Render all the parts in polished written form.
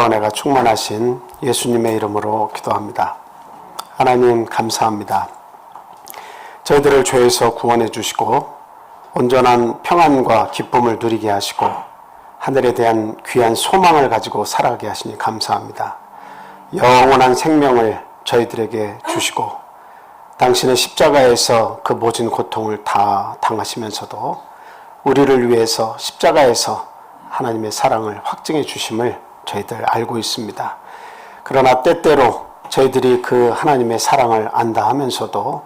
은혜가 충만하신 예수님의 이름으로 기도합니다. 하나님 감사합니다. 저희들을 죄에서 구원해 주시고 온전한 평안과 기쁨을 누리게 하시고 하늘에 대한 귀한 소망을 가지고 살아가게 하시니 감사합니다. 영원한 생명을 저희들에게 주시고 당신의 십자가에서 그 모진 고통을 다 당하시면서도 우리를 위해서 십자가에서 하나님의 사랑을 확증해 주심을 저희들 알고 있습니다. 그러나 때때로 저희들이 그 하나님의 사랑을 안다 하면서도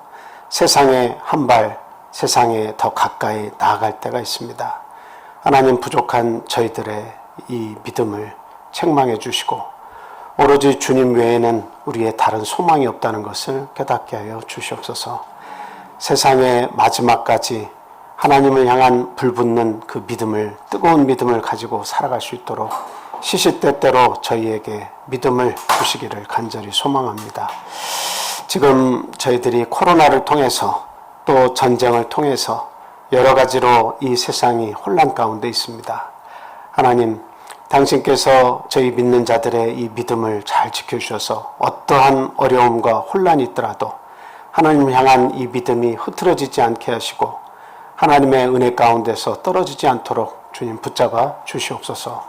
세상에 한 발, 세상에 더 가까이 나아갈 때가 있습니다. 하나님 부족한 저희들의 이 믿음을 책망해 주시고 오로지 주님 외에는 우리의 다른 소망이 없다는 것을 깨닫게 하여 주시옵소서. 세상의 마지막까지 하나님을 향한 불붙는 그 믿음을, 뜨거운 믿음을 가지고 살아갈 수 있도록 시시때때로 저희에게 믿음을 주시기를 간절히 소망합니다. 지금 저희들이 코로나를 통해서 또 전쟁을 통해서 여러 가지로 이 세상이 혼란 가운데 있습니다. 하나님, 당신께서 저희 믿는 자들의 이 믿음을 잘 지켜주셔서 어떠한 어려움과 혼란이 있더라도 하나님을 향한 이 믿음이 흐트러지지 않게 하시고 하나님의 은혜 가운데서 떨어지지 않도록 주님 붙잡아 주시옵소서.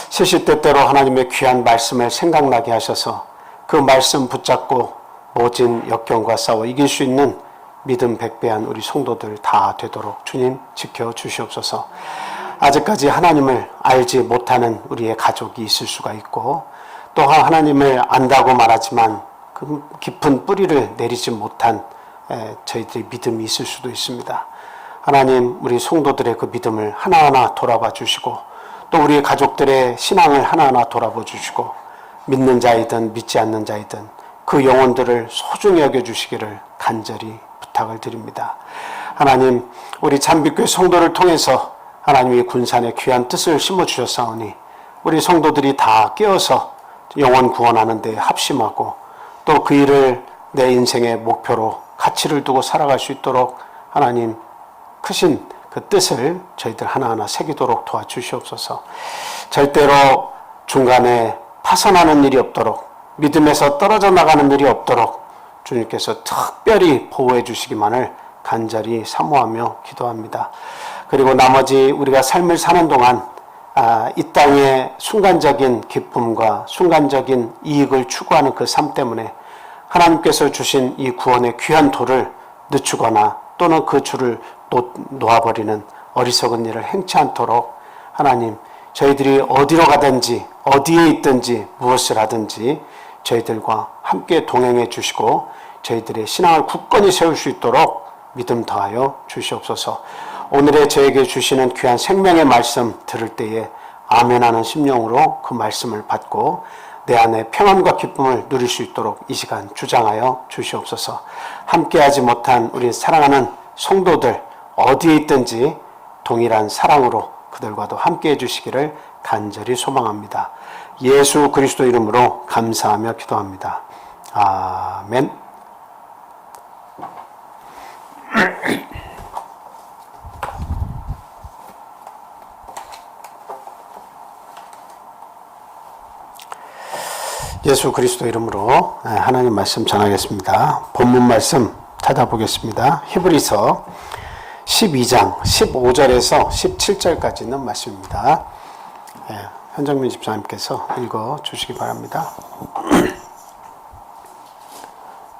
시시때때로 하나님의 귀한 말씀을 생각나게 하셔서 그 말씀 붙잡고 모진 역경과 싸워 이길 수 있는 믿음 백배한 우리 성도들 다 되도록 주님 지켜 주시옵소서. 아직까지 하나님을 알지 못하는 우리의 가족이 있을 수가 있고 또한 하나님을 안다고 말하지만 그 깊은 뿌리를 내리지 못한 저희들의 믿음이 있을 수도 있습니다. 하나님, 우리 성도들의 그 믿음을 하나하나 돌아봐 주시고 또 우리 가족들의 신앙을 하나하나 돌아봐 주시고 믿는 자이든 믿지 않는 자이든 그 영혼들을 소중히 여겨주시기를 간절히 부탁을 드립니다. 하나님, 우리 참빛교회 성도를 통해서 하나님이 군산의 귀한 뜻을 심어주셨사오니 우리 성도들이 다 깨어서 영혼 구원하는 데 합심하고 또 그 일을 내 인생의 목표로 가치를 두고 살아갈 수 있도록 하나님 크신 그 뜻을 저희들 하나하나 새기도록 도와주시옵소서. 절대로 중간에 파선하는 일이 없도록 믿음에서 떨어져 나가는 일이 없도록 주님께서 특별히 보호해 주시기만을 간절히 사모하며 기도합니다. 그리고 나머지 우리가 삶을 사는 동안 이 땅의 순간적인 기쁨과 순간적인 이익을 추구하는 그 삶 때문에 하나님께서 주신 이 구원의 귀한 돌을 늦추거나 또는 그 줄을 놓아버리는 어리석은 일을 행치 않도록 하나님, 저희들이 어디로 가든지 어디에 있든지 무엇을 하든지 저희들과 함께 동행해 주시고 저희들의 신앙을 굳건히 세울 수 있도록 믿음 더하여 주시옵소서. 오늘의 저에게 주시는 귀한 생명의 말씀 들을 때에 아멘하는 심령으로 그 말씀을 받고 내 안에 평안과 기쁨을 누릴 수 있도록 이 시간 주장하여 주시옵소서. 함께하지 못한 우리 사랑하는 성도들 어디에 있든지 동일한 사랑으로 그들과도 함께해 주시기를 간절히 소망합니다. 예수 그리스도 이름으로 감사하며 기도합니다. 아멘. 예수 그리스도 이름으로 하나님 말씀 전하겠습니다. 본문 말씀 찾아보겠습니다. 히브리서 12장 15절에서 17절까지 있는 말씀입니다. 현정민 집사님께서 읽어주시기 바랍니다.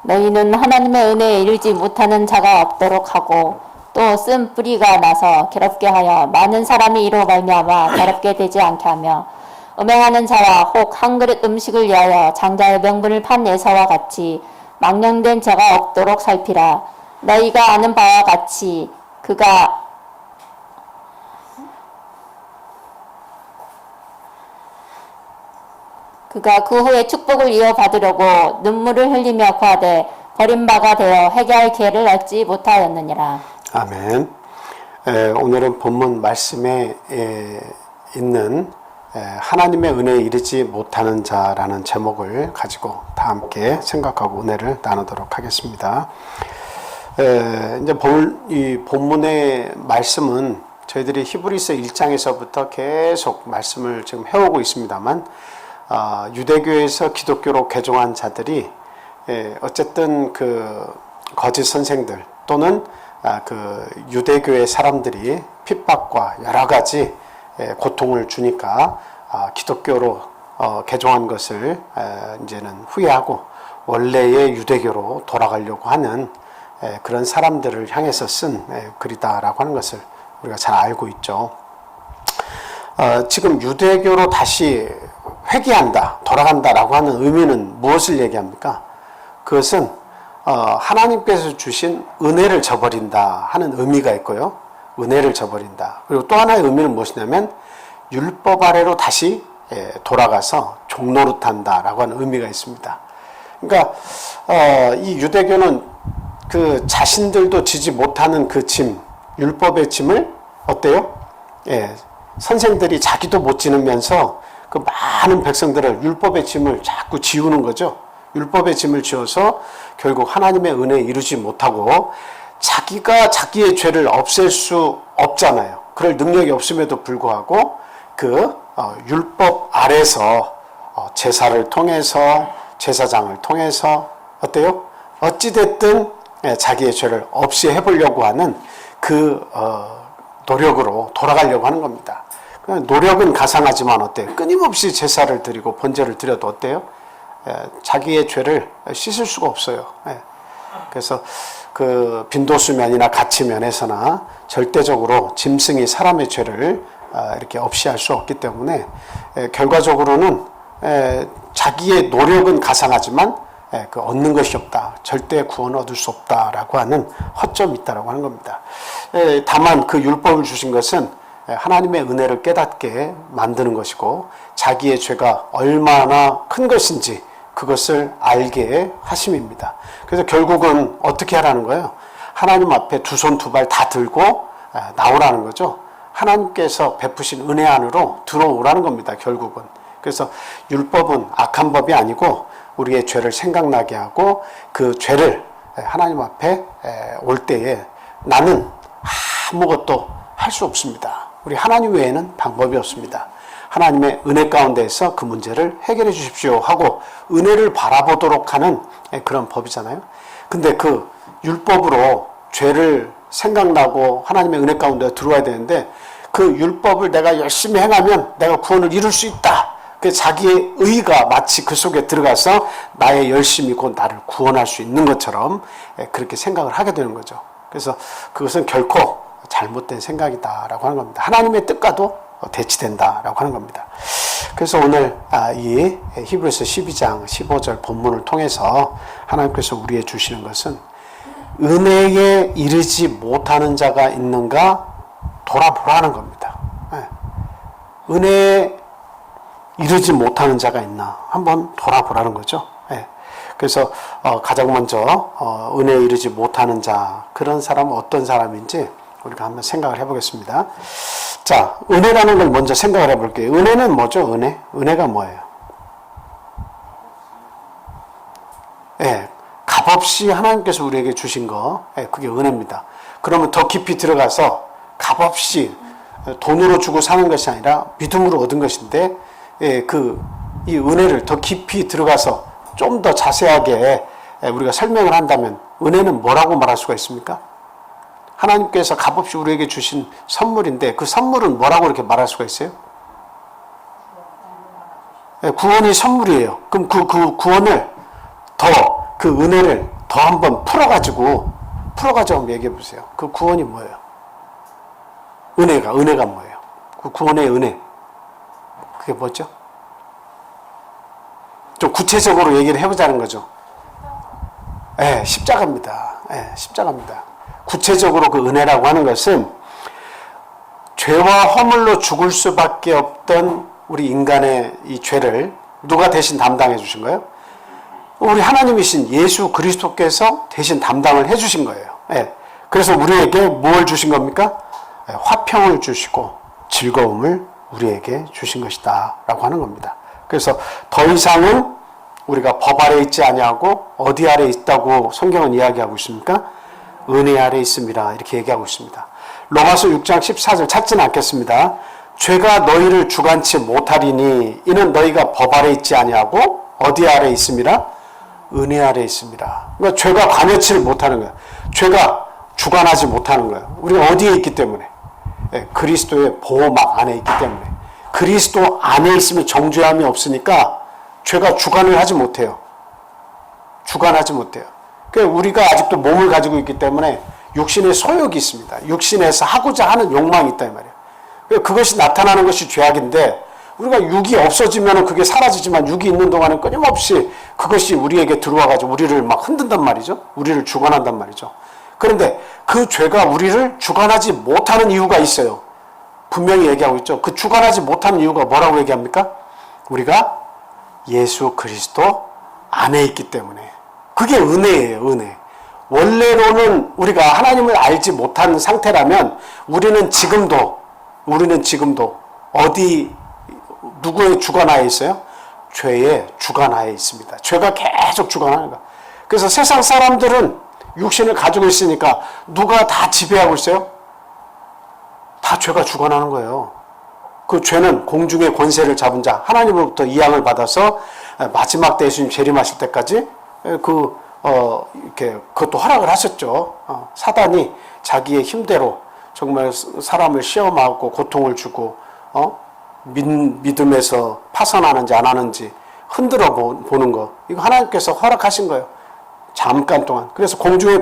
너희는 하나님의 은혜에 이르지 못하는 자가 없도록 하고 또 쓴 뿌리가 나서 괴롭게 하여 많은 사람이 이로 말미암아 더럽게 되지 않게 하며 음행하는 자와 혹 한 그릇 음식을 위하여 장자의 명분을 판 예사와 같이 망령된 자가 없도록 살피라. 너희가 아는 바와 같이 그가 그 후에 축복을 이어받으려고 눈물을 흘리며 구하되 버림바가 되어 회개할 기회를 얻지 못하였느니라. 아멘. 오늘은 본문 말씀에 있는 하나님의 은혜에 이르지 못하는 자라는 제목을 가지고 다 함께 생각하고 은혜를 나누도록 하겠습니다. 이제 이 본문의 말씀은 저희들이 히브리서 1장에서부터 계속 말씀을 지금 해오고 있습니다만 유대교에서 기독교로 개종한 자들이 어쨌든 그 거짓 선생들 또는 그 유대교의 사람들이 핍박과 여러 가지 고통을 주니까 기독교로 개종한 것을 이제는 후회하고 원래의 유대교로 돌아가려고 하는 그런 사람들을 향해서 쓴 글이다라고 하는 것을 우리가 잘 알고 있죠. 지금 유대교로 다시 회귀한다, 돌아간다라고 하는 의미는 무엇을 얘기합니까? 그것은 하나님께서 주신 은혜를 저버린다 하는 의미가 있고요. 은혜를 저버린다. 그리고 또 하나의 의미는 무엇이냐면 율법 아래로 다시 돌아가서 종노릇한다라고 하는 의미가 있습니다. 그러니까 이 유대교는 그 자신들도 지지 못하는 그 짐, 율법의 짐을 어때요? 선생들이 자기도 못 지으면서 그 많은 백성들을 율법의 짐을 자꾸 지우는 거죠. 율법의 짐을 지어서 결국 하나님의 은혜에 이르지 못하고 자기가 자기의 죄를 없앨 수 없잖아요. 그럴 능력이 없음에도 불구하고 그 율법 아래서 제사를 통해서 제사장을 통해서 어때요? 어찌됐든 자기의 죄를 없이 해보려고 하는 그 노력으로 돌아가려고 하는 겁니다. 노력은 가상하지만 어때요? 끊임없이 제사를 드리고 번제를 드려도 어때요? 자기의 죄를 씻을 수가 없어요. 그래서 그 빈도수면이나 가치면에서나 절대적으로 짐승이 사람의 죄를 이렇게 없이 할 수 없기 때문에 결과적으로는 자기의 노력은 가상하지만 그 얻는 것이 없다. 절대 구원을 얻을 수 없다라고 하는 허점이 있다라고 하는 겁니다. 다만 그 율법을 주신 것은 하나님의 은혜를 깨닫게 만드는 것이고 자기의 죄가 얼마나 큰 것인지 그것을 알게 하심입니다. 그래서 결국은 어떻게 하라는 거예요? 하나님 앞에 두 손 두 발 다 들고 나오라는 거죠. 하나님께서 베푸신 은혜 안으로 들어오라는 겁니다. 결국은. 그래서 율법은 악한 법이 아니고 우리의 죄를 생각나게 하고 그 죄를 하나님 앞에 올 때에 나는 아무것도 할 수 없습니다. 우리 하나님 외에는 방법이 없습니다. 하나님의 은혜 가운데에서 그 문제를 해결해 주십시오 하고 은혜를 바라보도록 하는 그런 법이잖아요. 근데 그 율법으로 죄를 생각나고 하나님의 은혜 가운데 들어와야 되는데 그 율법을 내가 열심히 행하면 내가 구원을 이룰 수 있다. 그 자기의 의가 마치 그 속에 들어가서 나의 열심이 곧 나를 구원할 수 있는 것처럼 그렇게 생각을 하게 되는 거죠. 그래서 그것은 결코 잘못된 생각이다라고 하는 겁니다. 하나님의 뜻과도 대치된다라고 하는 겁니다. 그래서 오늘 이 히브리서 12장 15절 본문을 통해서 하나님께서 우리에게 주시는 것은 은혜에 이르지 못하는 자가 있는가 돌아보라는 겁니다. 은혜에 이르지 못하는 자가 있나 한번 돌아보라는 거죠. 그래서 가장 먼저 은혜에 이르지 못하는 자, 그런 사람은 어떤 사람인지 우리가 한번 생각을 해보겠습니다. 자, 은혜라는 걸 먼저 생각을 해볼게요. 은혜는 뭐죠? 은혜가 뭐예요? 값없이 하나님께서 우리에게 주신 거, 그게 은혜입니다. 그러면 더 깊이 들어가서 값없이 돈으로 주고 사는 것이 아니라 믿음으로 얻은 것인데, 이 은혜를 더 깊이 들어가서 좀 더 자세하게 우리가 설명을 한다면 은혜는 뭐라고 말할 수가 있습니까? 하나님께서 값없이 우리에게 주신 선물인데 그 선물은 뭐라고 이렇게 말할 수가 있어요? 구원이 선물이에요. 그럼 그 구원을 그 은혜를 더 한번 풀어가지고 한번 얘기해 보세요. 그 구원이 뭐예요? 은혜가 뭐예요? 그 구원의 은혜. 그게 뭐죠? 좀 구체적으로 얘기를 해보자는 거죠. 십자가입니다. 십자가입니다. 구체적으로 그 은혜라고 하는 것은 죄와 허물로 죽을 수밖에 없던 우리 인간의 이 죄를 누가 대신 담당해 주신 거예요? 우리 하나님이신 예수 그리스도께서 대신 담당을 해 주신 거예요. 그래서 우리에게 뭘 주신 겁니까? 화평을 주시고 즐거움을 우리에게 주신 것이다 라고 하는 겁니다. 그래서 더 이상은 우리가 법 아래 있지 아니하고 어디 아래 있다고 성경은 이야기하고 있습니까? 은혜 아래 있습니다. 이렇게 얘기하고 있습니다. 로마서 6장 14절 찾지는 않겠습니다. 죄가 너희를 주관치 못하리니 이는 너희가 법 아래 있지 아니하고 어디 아래 있습니다? 은혜 아래 있습니다. 그러니까 죄가 관여치를 못하는 거예요. 죄가 주관하지 못하는 거예요. 우리가 어디에 있기 때문에? 그리스도의 보호막 안에 있기 때문에. 그리스도 안에 있으면 정죄함이 없으니까 죄가 주관을 하지 못해요. 주관하지 못해요. 그러니까 우리가 아직도 몸을 가지고 있기 때문에 육신의 소욕이 있습니다. 육신에서 하고자 하는 욕망이 있다 이 말이에요. 그것이 나타나는 것이 죄악인데 우리가 육이 없어지면 그게 사라지지만 육이 있는 동안은 끊임없이 그것이 우리에게 들어와가지고 우리를 막 흔든단 말이죠. 우리를 주관한단 말이죠. 그런데 그 죄가 우리를 주관하지 못하는 이유가 있어요. 분명히 얘기하고 있죠. 그 주관하지 못하는 이유가 뭐라고 얘기합니까? 우리가 예수 그리스도 안에 있기 때문에. 그게 은혜예요, 은혜. 원래로는 우리가 하나님을 알지 못한 상태라면 우리는 지금도 어디 누구의 주관하에 있어요? 죄의 주관하에 있습니다. 죄가 계속 주관하는 거야. 그래서 세상 사람들은 육신을 가지고 있으니까 누가 다 지배하고 있어요? 다 죄가 주관하는 거예요. 그 죄는 공중의 권세를 잡은 자 하나님으로부터 이양을 받아서 마지막 때 예수님 재림하실 때까지 이렇게 그것도 허락을 하셨죠. 사단이 자기의 힘대로 정말 사람을 시험하고 고통을 주고 믿음에서 파산하는지 안 하는지 흔들어 보는 거 이거 하나님께서 허락하신 거예요. 잠깐 동안. 그래서 공중의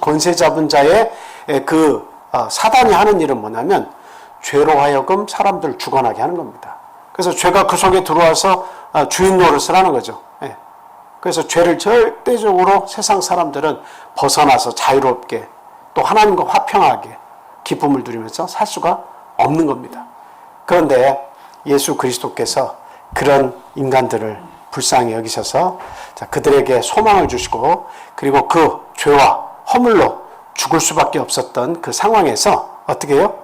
권세 잡은 자의 사단이 하는 일은 뭐냐면 죄로 하여금 사람들을 주관하게 하는 겁니다. 그래서 죄가 그 속에 들어와서 주인 노릇을 하는 거죠. 예. 그래서 죄를 절대적으로 세상 사람들은 벗어나서 자유롭게 또 하나님과 화평하게 기쁨을 누리면서 살 수가 없는 겁니다. 그런데 예수 그리스도께서 그런 인간들을 불쌍히 여기셔서 그들에게 소망을 주시고 그리고 그 죄와 허물로 죽을 수밖에 없었던 그 상황에서 어떻게 해요?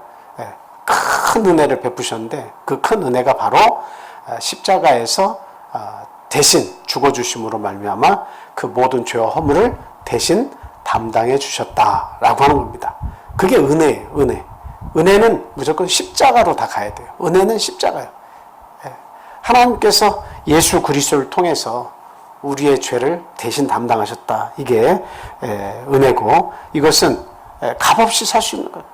큰 은혜를 베푸셨는데 그 큰 은혜가 바로 십자가에서 대신 죽어주심으로 말미암아 그 모든 죄와 허물을 대신 담당해 주셨다라고 하는 겁니다. 그게 은혜예요. 은혜. 은혜는 무조건 십자가로 다 가야 돼요. 은혜는 십자가예요. 하나님께서 예수 그리스도를 통해서 우리의 죄를 대신 담당하셨다. 이게 은혜고 이것은 값없이 살 수 있는 거예요.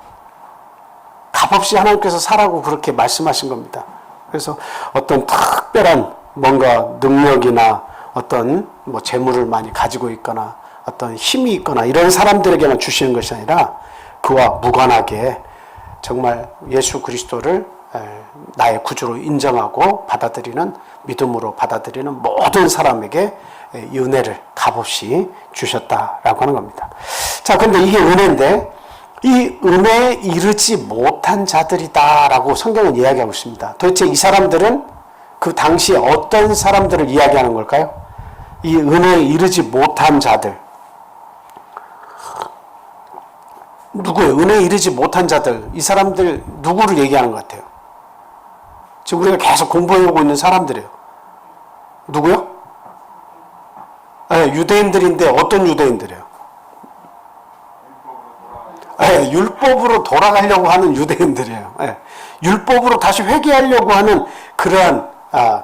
값없이 하나님께서 사라고 그렇게 말씀하신 겁니다. 그래서 어떤 특별한 뭔가 능력이나 어떤 재물을 많이 가지고 있거나 어떤 힘이 있거나 이런 사람들에게만 주시는 것이 아니라 그와 무관하게 정말 예수 그리스도를 나의 구주로 인정하고 받아들이는 믿음으로 받아들이는 모든 사람에게 이 은혜를 값없이 주셨다라고 하는 겁니다. 자, 근데 이게 은혜인데 이 은혜에 이르지 못한 자들이다라고 성경은 이야기하고 있습니다. 도대체 이 사람들은 그 당시에 어떤 사람들을 이야기하는 걸까요? 이 은혜에 이르지 못한 자들. 누구예요? 은혜에 이르지 못한 자들. 이 사람들 누구를 얘기하는 것 같아요? 지금 우리가 계속 공부해오고 있는 사람들이에요. 누구요? 유대인들인데 어떤 유대인들이에요? 율법으로 돌아가려고 하는 유대인들이에요. 율법으로 다시 회개하려고 하는 그러한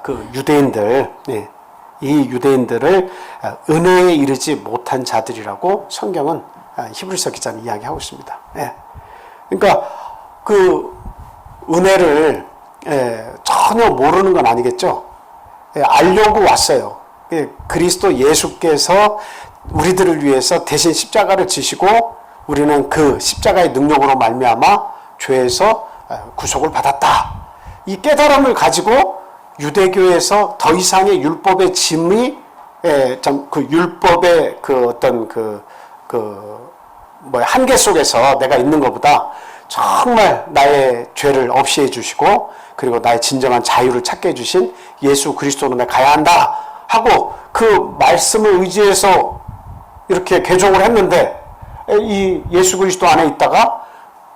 그 유대인들, 이 유대인들을 은혜에 이르지 못한 자들이라고 성경은 히브리서 기자는 이야기하고 있습니다. 그러니까 그 은혜를 전혀 모르는 건 아니겠죠. 알려고 왔어요. 그리스도 예수께서 우리들을 위해서 대신 십자가를 지시고 우리는 그 십자가의 능력으로 말미암아 죄에서 구속을 받았다. 이 깨달음을 가지고 유대교에서 더 이상의 율법의 짐이 그 율법의 그 어떤 한계 속에서 내가 있는 것보다 정말 나의 죄를 없이 해주시고 그리고 나의 진정한 자유를 찾게 해주신 예수 그리스도로 내가 가야 한다 하고 그 말씀을 의지해서 이렇게 개종을 했는데 이 예수 그리스도 안에 있다가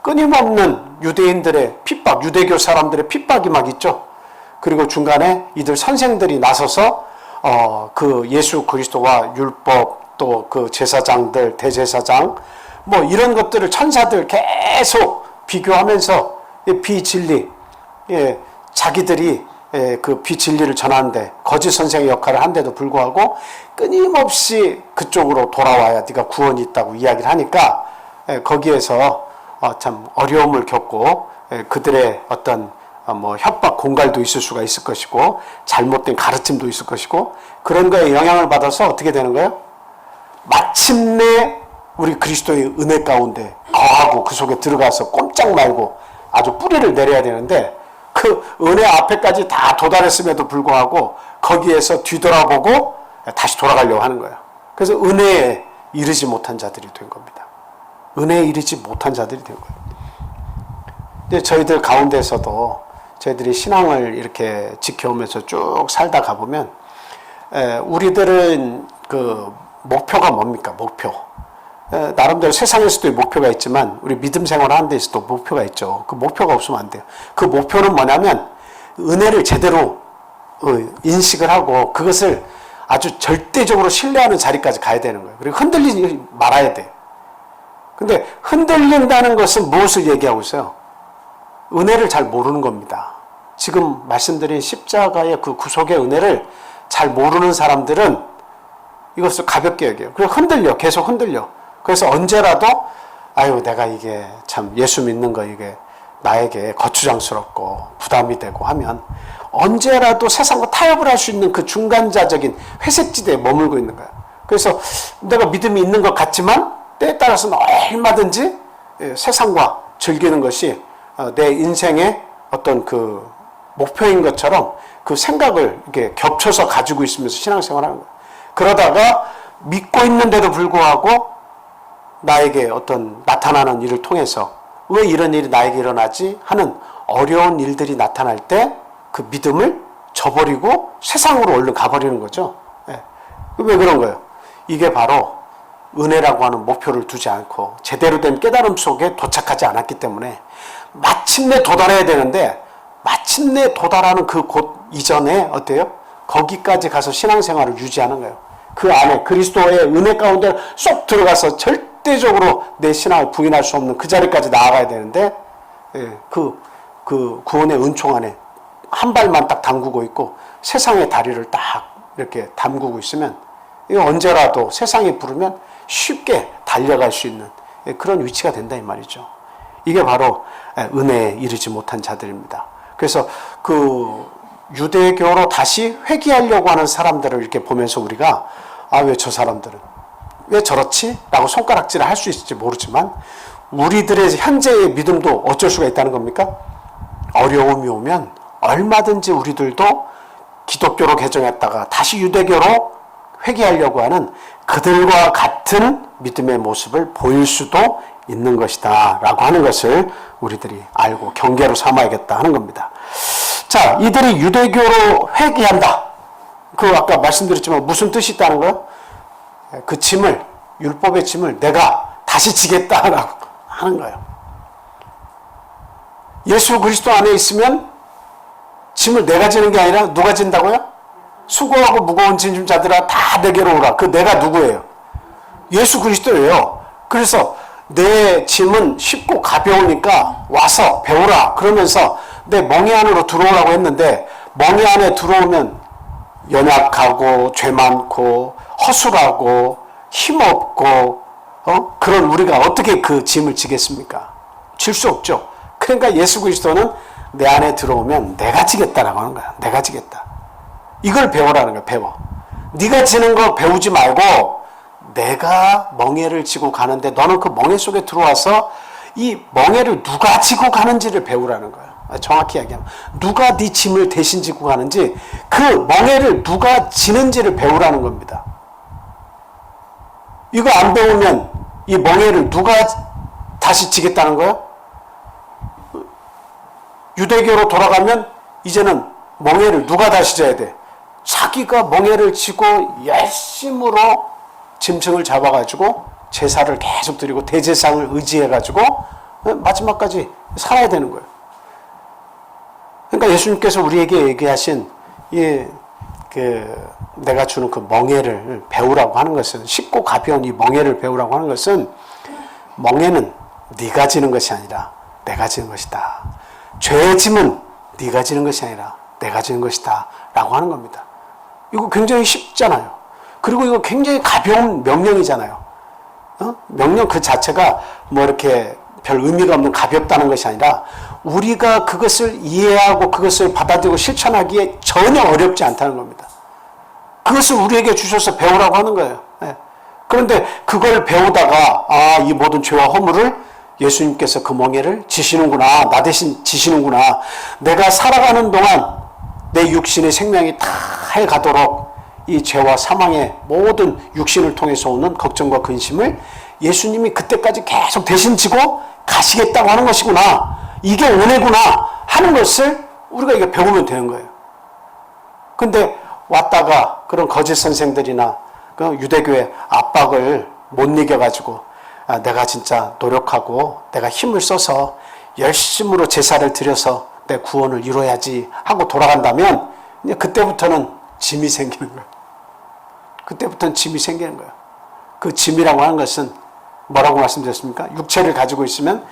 끊임없는 유대인들의 핍박, 유대교 사람들의 핍박이 막 있죠. 그리고 중간에 이들 선생들이 나서서 그 예수 그리스도와 율법 또 그 제사장들, 대제사장 뭐 이런 것들을 천사들 계속 비교하면서 비진리 자기들이 그 비진리를 전하는데 거짓 선생의 역할을 한데도 불구하고 끊임없이 그쪽으로 돌아와야 네가 구원이 있다고 이야기를 하니까 거기에서 참 어려움을 겪고 그들의 어떤 뭐 협박 공갈도 있을 수가 있을 것이고 잘못된 가르침도 있을 것이고 그런 거에 영향을 받아서 어떻게 되는 거예요? 마침내 우리 그리스도의 은혜 가운데 거하고 그 속에 들어가서 꼼짝 말고 아주 뿌리를 내려야 되는데 그 은혜 앞에까지 다 도달했음에도 불구하고 거기에서 뒤돌아보고 다시 돌아가려고 하는 거예요. 그래서 은혜에 이르지 못한 자들이 된 겁니다. 은혜에 이르지 못한 자들이 된 거예요. 근데 저희들 가운데서도 저희들이 신앙을 이렇게 지켜오면서 쭉 살다 가보면 우리들은 그 목표가 뭡니까? 목표. 나름대로 세상에서도 목표가 있지만 우리 믿음 생활하는 데 있어도 목표가 있죠. 그 목표가 없으면 안 돼요. 그 목표는 뭐냐면 은혜를 제대로 인식을 하고 그것을 아주 절대적으로 신뢰하는 자리까지 가야 되는 거예요. 그리고 흔들리지 말아야 돼요. 근데 흔들린다는 것은 무엇을 얘기하고 있어요? 은혜를 잘 모르는 겁니다. 지금 말씀드린 십자가의 그 구속의 은혜를 잘 모르는 사람들은 이것을 가볍게 여겨요. 그리고 흔들려. 계속 흔들려. 그래서 언제라도 아유 내가 이게 참 예수 믿는 거 이게 나에게 거추장스럽고 부담이 되고 하면 언제라도 세상과 타협을 할 수 있는 그 중간자적인 회색지대에 머물고 있는 거야. 그래서 내가 믿음이 있는 것 같지만 때에 따라서는 얼마든지 세상과 즐기는 것이 내 인생의 어떤 그 목표인 것처럼 그 생각을 이렇게 겹쳐서 가지고 있으면서 신앙생활하는 거야. 그러다가 믿고 있는데도 불구하고 나에게 어떤 나타나는 일을 통해서 왜 이런 일이 나에게 일어나지 하는 어려운 일들이 나타날 때 그 믿음을 저버리고 세상으로 얼른 가버리는 거죠. 왜 그런 거예요? 이게 바로 은혜라고 하는 목표를 두지 않고 제대로 된 깨달음 속에 도착하지 않았기 때문에 마침내 도달해야 되는데 마침내 도달하는 그 곳 이전에 어때요? 거기까지 가서 신앙생활을 유지하는 거예요. 그 안에 그리스도의 은혜 가운데 쏙 들어가서 절대적으로 내 신앙을 부인할 수 없는 그 자리까지 나아가야 되는데 그 구원의 은총 안에 한 발만 딱 담그고 있고 세상의 다리를 딱 이렇게 담그고 있으면 이거 언제라도 세상이 부르면 쉽게 달려갈 수 있는 그런 위치가 된다 이 말이죠. 이게 바로 은혜에 이르지 못한 자들입니다. 그래서 그 유대교로 다시 회귀하려고 하는 사람들을 이렇게 보면서 우리가 왜 저 사람들은 왜 저렇지? 라고 손가락질을 할 수 있을지 모르지만 우리들의 현재의 믿음도 어쩔 수가 있다는 겁니까? 어려움이 오면 얼마든지 우리들도 기독교로 개종했다가 다시 유대교로 회귀하려고 하는 그들과 같은 믿음의 모습을 보일 수도 있는 것이다 라고 하는 것을 우리들이 알고 경계로 삼아야겠다 하는 겁니다. 자, 이들이 유대교로 회귀한다. 그 아까 말씀드렸지만 무슨 뜻이 있다는 거예요? 그 짐을, 율법의 짐을 내가 다시 지겠다라고 하는 거예요. 예수 그리스도 안에 있으면 짐을 내가 지는 게 아니라 누가 진다고요? 수고하고 무거운 짐자들아 다 내게로 오라. 그 내가 누구예요? 예수 그리스도예요. 그래서 내 짐은 쉽고 가벼우니까 와서 배우라. 그러면서 내 멍에 안으로 들어오라고 했는데 멍에 안에 들어오면 연약하고 죄 많고 허술하고 힘없고 그런 우리가 어떻게 그 짐을 지겠습니까? 질 수 없죠. 그러니까 예수 그리스도는 내 안에 들어오면 내가 지겠다라고 하는 거야. 내가 지겠다. 이걸 배우라는 거야. 배워. 네가 지는 거 배우지 말고 내가 멍에를 지고 가는데 너는 그 멍에 속에 들어와서 이 멍에를 누가 지고 가는지를 배우라는 거야. 정확히 이야기하면 누가 네 짐을 대신 지고 가는지 그 멍에를 누가 지는지를 배우라는 겁니다. 이거 안 배우면 이 멍에를 누가 다시 지겠다는 거야? 유대교로 돌아가면 이제는 멍에를 누가 다시 져야 돼? 자기가 멍에를 지고 열심으로 짐승을 잡아가지고 제사를 계속 드리고 대제사장을 의지해가지고 마지막까지 살아야 되는 거예요. 그러니까 예수님께서 우리에게 얘기하신 내가 주는 그 멍에를 배우라고 하는 것은 쉽고 가벼운 이 멍에를 배우라고 하는 것은 멍에는 네가 지는 것이 아니라 내가 지는 것이다. 죄의 짐은 네가 지는 것이 아니라 내가 지는 것이다 라고 하는 겁니다. 이거 굉장히 쉽잖아요. 그리고 이거 굉장히 가벼운 명령이잖아요. 명령 그 자체가 뭐 이렇게 별 의미가 없는 가볍다는 것이 아니라 우리가 그것을 이해하고 그것을 받아들이고 실천하기에 전혀 어렵지 않다는 겁니다. 그것을 우리에게 주셔서 배우라고 하는 거예요. 그런데 그걸 배우다가 이 모든 죄와 허물을 예수님께서 그 멍에를 지시는구나. 나 대신 지시는구나. 내가 살아가는 동안 내 육신의 생명이 다 해가도록 이 죄와 사망의 모든 육신을 통해서 오는 걱정과 근심을 예수님이 그때까지 계속 대신 지고 가시겠다고 하는 것이구나. 이게 은혜구나 하는 것을 우리가 이게 배우면 되는 거예요. 근데 왔다가 그런 거짓 선생들이나 그 유대교의 압박을 못 이겨가지고 내가 진짜 노력하고 내가 힘을 써서 열심으로 제사를 드려서 내 구원을 이뤄야지 하고 돌아간다면 이제 그때부터는 짐이 생기는 거예요. 그때부터는 짐이 생기는 거예요. 그 짐이라고 하는 것은 뭐라고 말씀드렸습니까? 육체를 가지고 있으면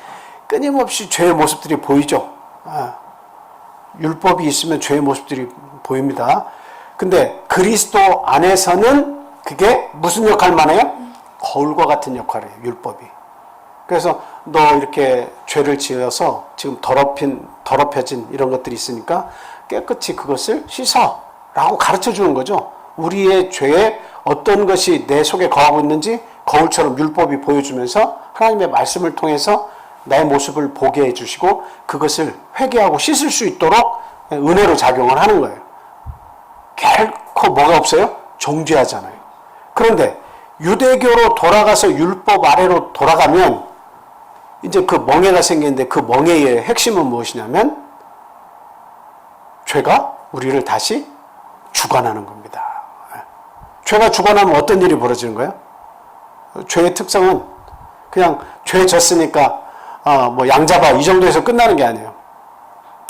끊임없이 죄의 모습들이 보이죠. 율법이 있으면 죄의 모습들이 보입니다. 근데 그리스도 안에서는 그게 무슨 역할만 해요? 거울과 같은 역할이에요. 율법이. 그래서 너 이렇게 죄를 지어서 지금 더럽혀진 이런 것들이 있으니까 깨끗이 그것을 씻어 라고 가르쳐 주는 거죠. 우리의 죄에 어떤 것이 내 속에 거하고 있는지 거울처럼 율법이 보여주면서 하나님의 말씀을 통해서 내 모습을 보게 해주시고 그것을 회개하고 씻을 수 있도록 은혜로 작용을 하는 거예요. 결코 뭐가 없어요? 정죄하잖아요. 그런데 유대교로 돌아가서 율법 아래로 돌아가면 이제 그 멍에가 생기는데 그 멍에의 핵심은 무엇이냐면 죄가 우리를 다시 주관하는 겁니다. 죄가 주관하면 어떤 일이 벌어지는 거예요? 죄의 특성은 그냥 죄 졌으니까 뭐 양잡아 이 정도에서 끝나는 게 아니에요.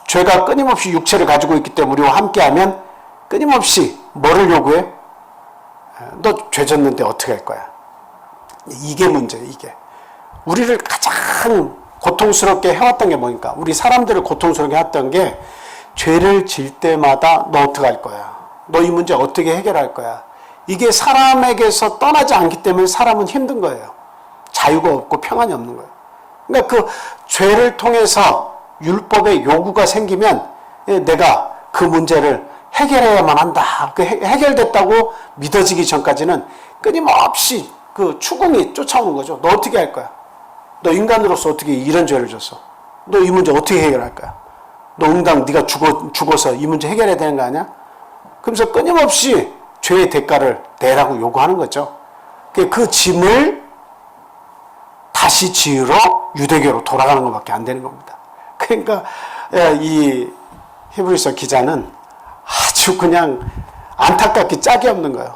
죄가 끊임없이 육체를 가지고 있기 때문에 우리와 함께하면 끊임없이 뭐를 요구해? 너 죄 졌는데 어떻게 할 거야? 이게 문제예요. 이게 우리를 가장 고통스럽게 해왔던 게 뭐니까 우리 사람들을 고통스럽게 해왔던 게 죄를 질 때마다 너 어떻게 할 거야? 너 이 문제 어떻게 해결할 거야? 이게 사람에게서 떠나지 않기 때문에 사람은 힘든 거예요. 자유가 없고 평안이 없는 거예요. 그러니까 그 죄를 통해서 율법의 요구가 생기면 내가 그 문제를 해결해야만 한다. 그 해결됐다고 믿어지기 전까지는 끊임없이 그 추궁이 쫓아오는 거죠. 너 어떻게 할 거야? 너 인간으로서 어떻게 이런 죄를 졌어? 너 이 문제 어떻게 해결할 거야? 너 응당 네가 죽어서 이 문제 해결해야 되는 거 아니야? 그러면서 끊임없이 죄의 대가를 내라고 요구하는 거죠. 그 짐을 다시 지으러 유대교로 돌아가는 것밖에 안 되는 겁니다. 그러니까 이 히브리서 기자는 아주 그냥 안타깝게 짝이 없는 거예요.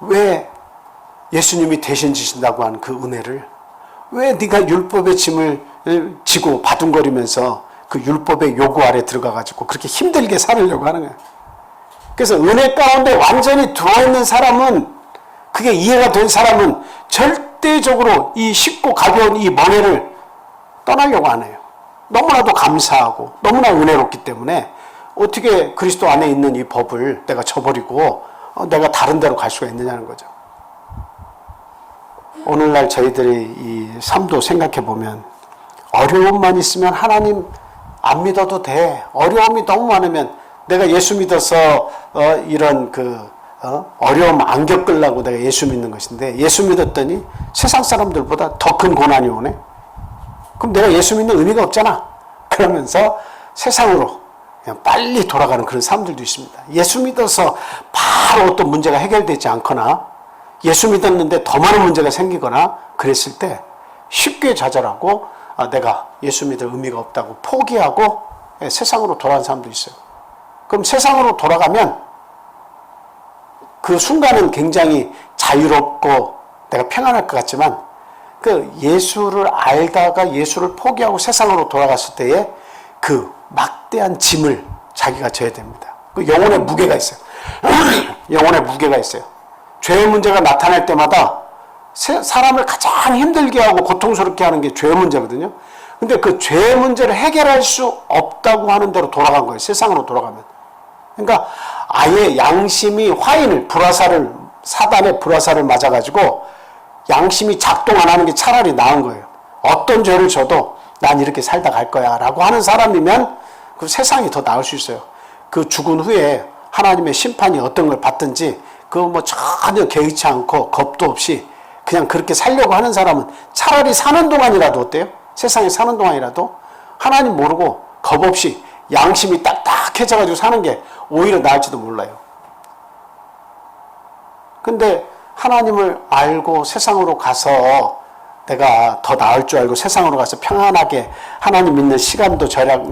왜 예수님이 대신 지신다고 하는 그 은혜를 왜 네가 율법의 짐을 지고 바둥거리면서 그 율법의 요구 아래 들어가가지고 그렇게 힘들게 살으려고 하는 거예요. 그래서 은혜 가운데 완전히 들어있는 사람은 그게 이해가 된 사람은 절대적으로 이 쉽고 가벼운 이 멍에를 떠나려고 안 해요. 너무나도 감사하고 너무나 은혜롭기 때문에 어떻게 그리스도 안에 있는 이 법을 내가 저버리고 내가 다른 데로 갈 수가 있느냐는 거죠. 오늘날 저희들이 이 삶도 생각해 보면 어려움만 있으면 하나님 안 믿어도 돼. 어려움이 너무 많으면 내가 예수 믿어서 이런 어려움 안 겪으려고 내가 예수 믿는 것인데 예수 믿었더니 세상 사람들보다 더 큰 고난이 오네. 그럼 내가 예수 믿는 의미가 없잖아. 그러면서 세상으로 그냥 빨리 돌아가는 그런 사람들도 있습니다. 예수 믿어서 바로 어떤 문제가 해결되지 않거나 예수 믿었는데 더 많은 문제가 생기거나 그랬을 때 쉽게 좌절하고 내가 예수 믿을 의미가 없다고 포기하고 세상으로 돌아가는 사람도 있어요. 그럼 세상으로 돌아가면 그 순간은 굉장히 자유롭고 내가 평안할 것 같지만 그 예수를 알다가 예수를 포기하고 세상으로 돌아갔을 때에 그 막대한 짐을 자기가 져야 됩니다. 그 영혼의 무게가 있어요. 영혼의 무게가 있어요. 죄의 문제가 나타날 때마다 사람을 가장 힘들게 하고 고통스럽게 하는 게 죄의 문제거든요. 근데 그 죄의 문제를 해결할 수 없다고 하는 대로 돌아간 거예요. 세상으로 돌아가면. 그러니까 아예 양심이 사단의 불화살을 맞아가지고 양심이 작동 안 하는 게 차라리 나은 거예요. 어떤 죄를 져도 난 이렇게 살다 갈 거야 라고 하는 사람이면 그 세상이 더 나을 수 있어요. 그 죽은 후에 하나님의 심판이 어떤 걸 받든지 그거 뭐 전혀 개의치 않고 겁도 없이 그냥 그렇게 살려고 하는 사람은 차라리 사는 동안이라도 어때요? 세상에 사는 동안이라도 하나님 모르고 겁 없이 양심이 딱딱해져가지고 사는 게 오히려 나을지도 몰라요. 근데 하나님을 알고 세상으로 가서 내가 더 나을 줄 알고 세상으로 가서 평안하게 하나님 믿는 시간도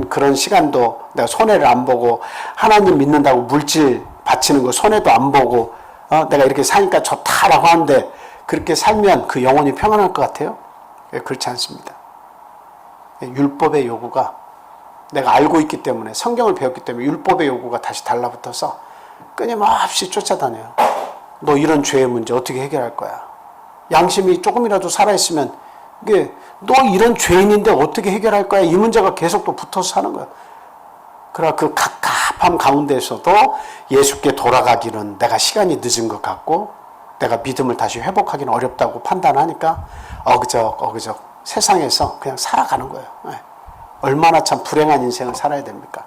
그런 시간도 내가 손해를 안 보고 하나님 믿는다고 물질 바치는 거 손해도 안 보고 내가 이렇게 사니까 좋다라고 하는데 그렇게 살면 그 영혼이 평안할 것 같아요? 그렇지 않습니다. 율법의 요구가 내가 알고 있기 때문에 성경을 배웠기 때문에 율법의 요구가 다시 달라붙어서 끊임없이 쫓아다녀요. 너 이런 죄의 문제 어떻게 해결할 거야? 양심이 조금이라도 살아있으면 이게 너 이런 죄인인데 어떻게 해결할 거야? 이 문제가 계속 또 붙어서 사는 거야. 그러나 그 갑갑함 가운데서도 예수께 돌아가기는 내가 시간이 늦은 것 같고 내가 믿음을 다시 회복하기는 어렵다고 판단하니까 어그적 세상에서 그냥 살아가는 거예요. 얼마나 참 불행한 인생을 살아야 됩니까?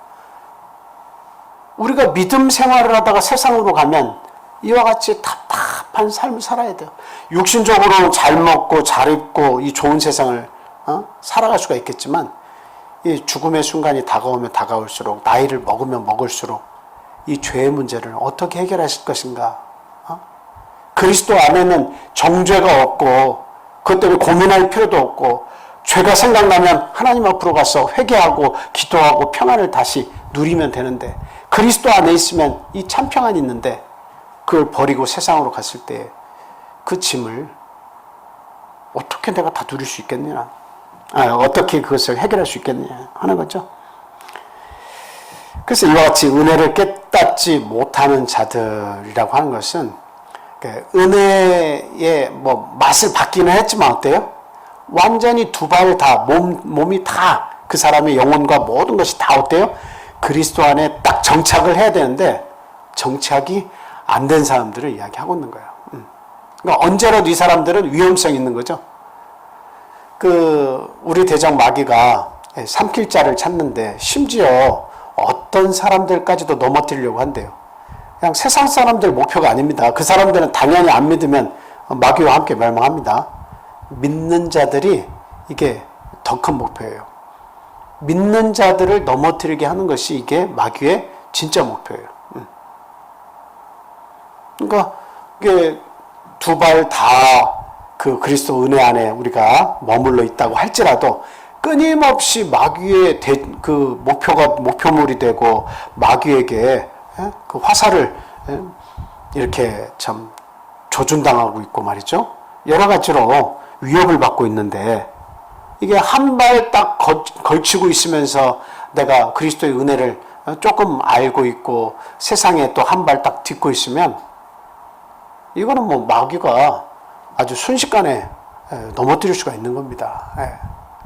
우리가 믿음 생활을 하다가 세상으로 가면 이와 같이 답답한 삶을 살아야 돼요. 육신적으로 잘 먹고 잘 입고 이 좋은 세상을 살아갈 수가 있겠지만 이 죽음의 순간이 다가오면 다가올수록 나이를 먹으면 먹을수록 이 죄의 문제를 어떻게 해결하실 것인가? 그리스도 안에는 정죄가 없고 그것 때문에 고민할 필요도 없고 죄가 생각나면 하나님 앞으로 가서 회개하고 기도하고 평안을 다시 누리면 되는데 그리스도 안에 있으면 이 참 평안이 있는데 그걸 버리고 세상으로 갔을 때 그 짐을 어떻게 내가 다 누릴 수 있겠느냐? 어떻게 그것을 해결할 수 있겠느냐 하는 거죠. 그래서 이와 같이 은혜를 깨닫지 못하는 자들이라고 하는 것은 은혜의 맛을 받기는 했지만 어때요? 완전히 두 발 다 몸이 다 그 사람의 영혼과 모든 것이 다 어때요? 그리스도 안에 딱 정착을 해야 되는데 정착이 안 된 사람들을 이야기하고 있는 거예요. 그러니까 언제라도 이 사람들은 위험성이 있는 거죠. 우리 대적 마귀가 삼킬 자를 찾는데 심지어 어떤 사람들까지도 넘어뜨리려고 한대요. 그냥 세상 사람들 목표가 아닙니다. 그 사람들은 당연히 안 믿으면 마귀와 함께 멸망합니다. 믿는 자들이 이게 더 큰 목표예요. 믿는 자들을 넘어뜨리게 하는 것이 이게 마귀의 진짜 목표예요. 그러니까 이게 두 발 다 그 그리스도 은혜 안에 우리가 머물러 있다고 할지라도 끊임없이 마귀의 그 목표물이 되고 마귀에게 그 화살을 이렇게 참 조준당하고 있고 말이죠. 여러 가지로 위협을 받고 있는데 이게 한 발 딱 걸치고 있으면서 내가 그리스도의 은혜를 조금 알고 있고 세상에 또 한 발 딱 딛고 있으면 이거는 마귀가 아주 순식간에 넘어뜨릴 수가 있는 겁니다.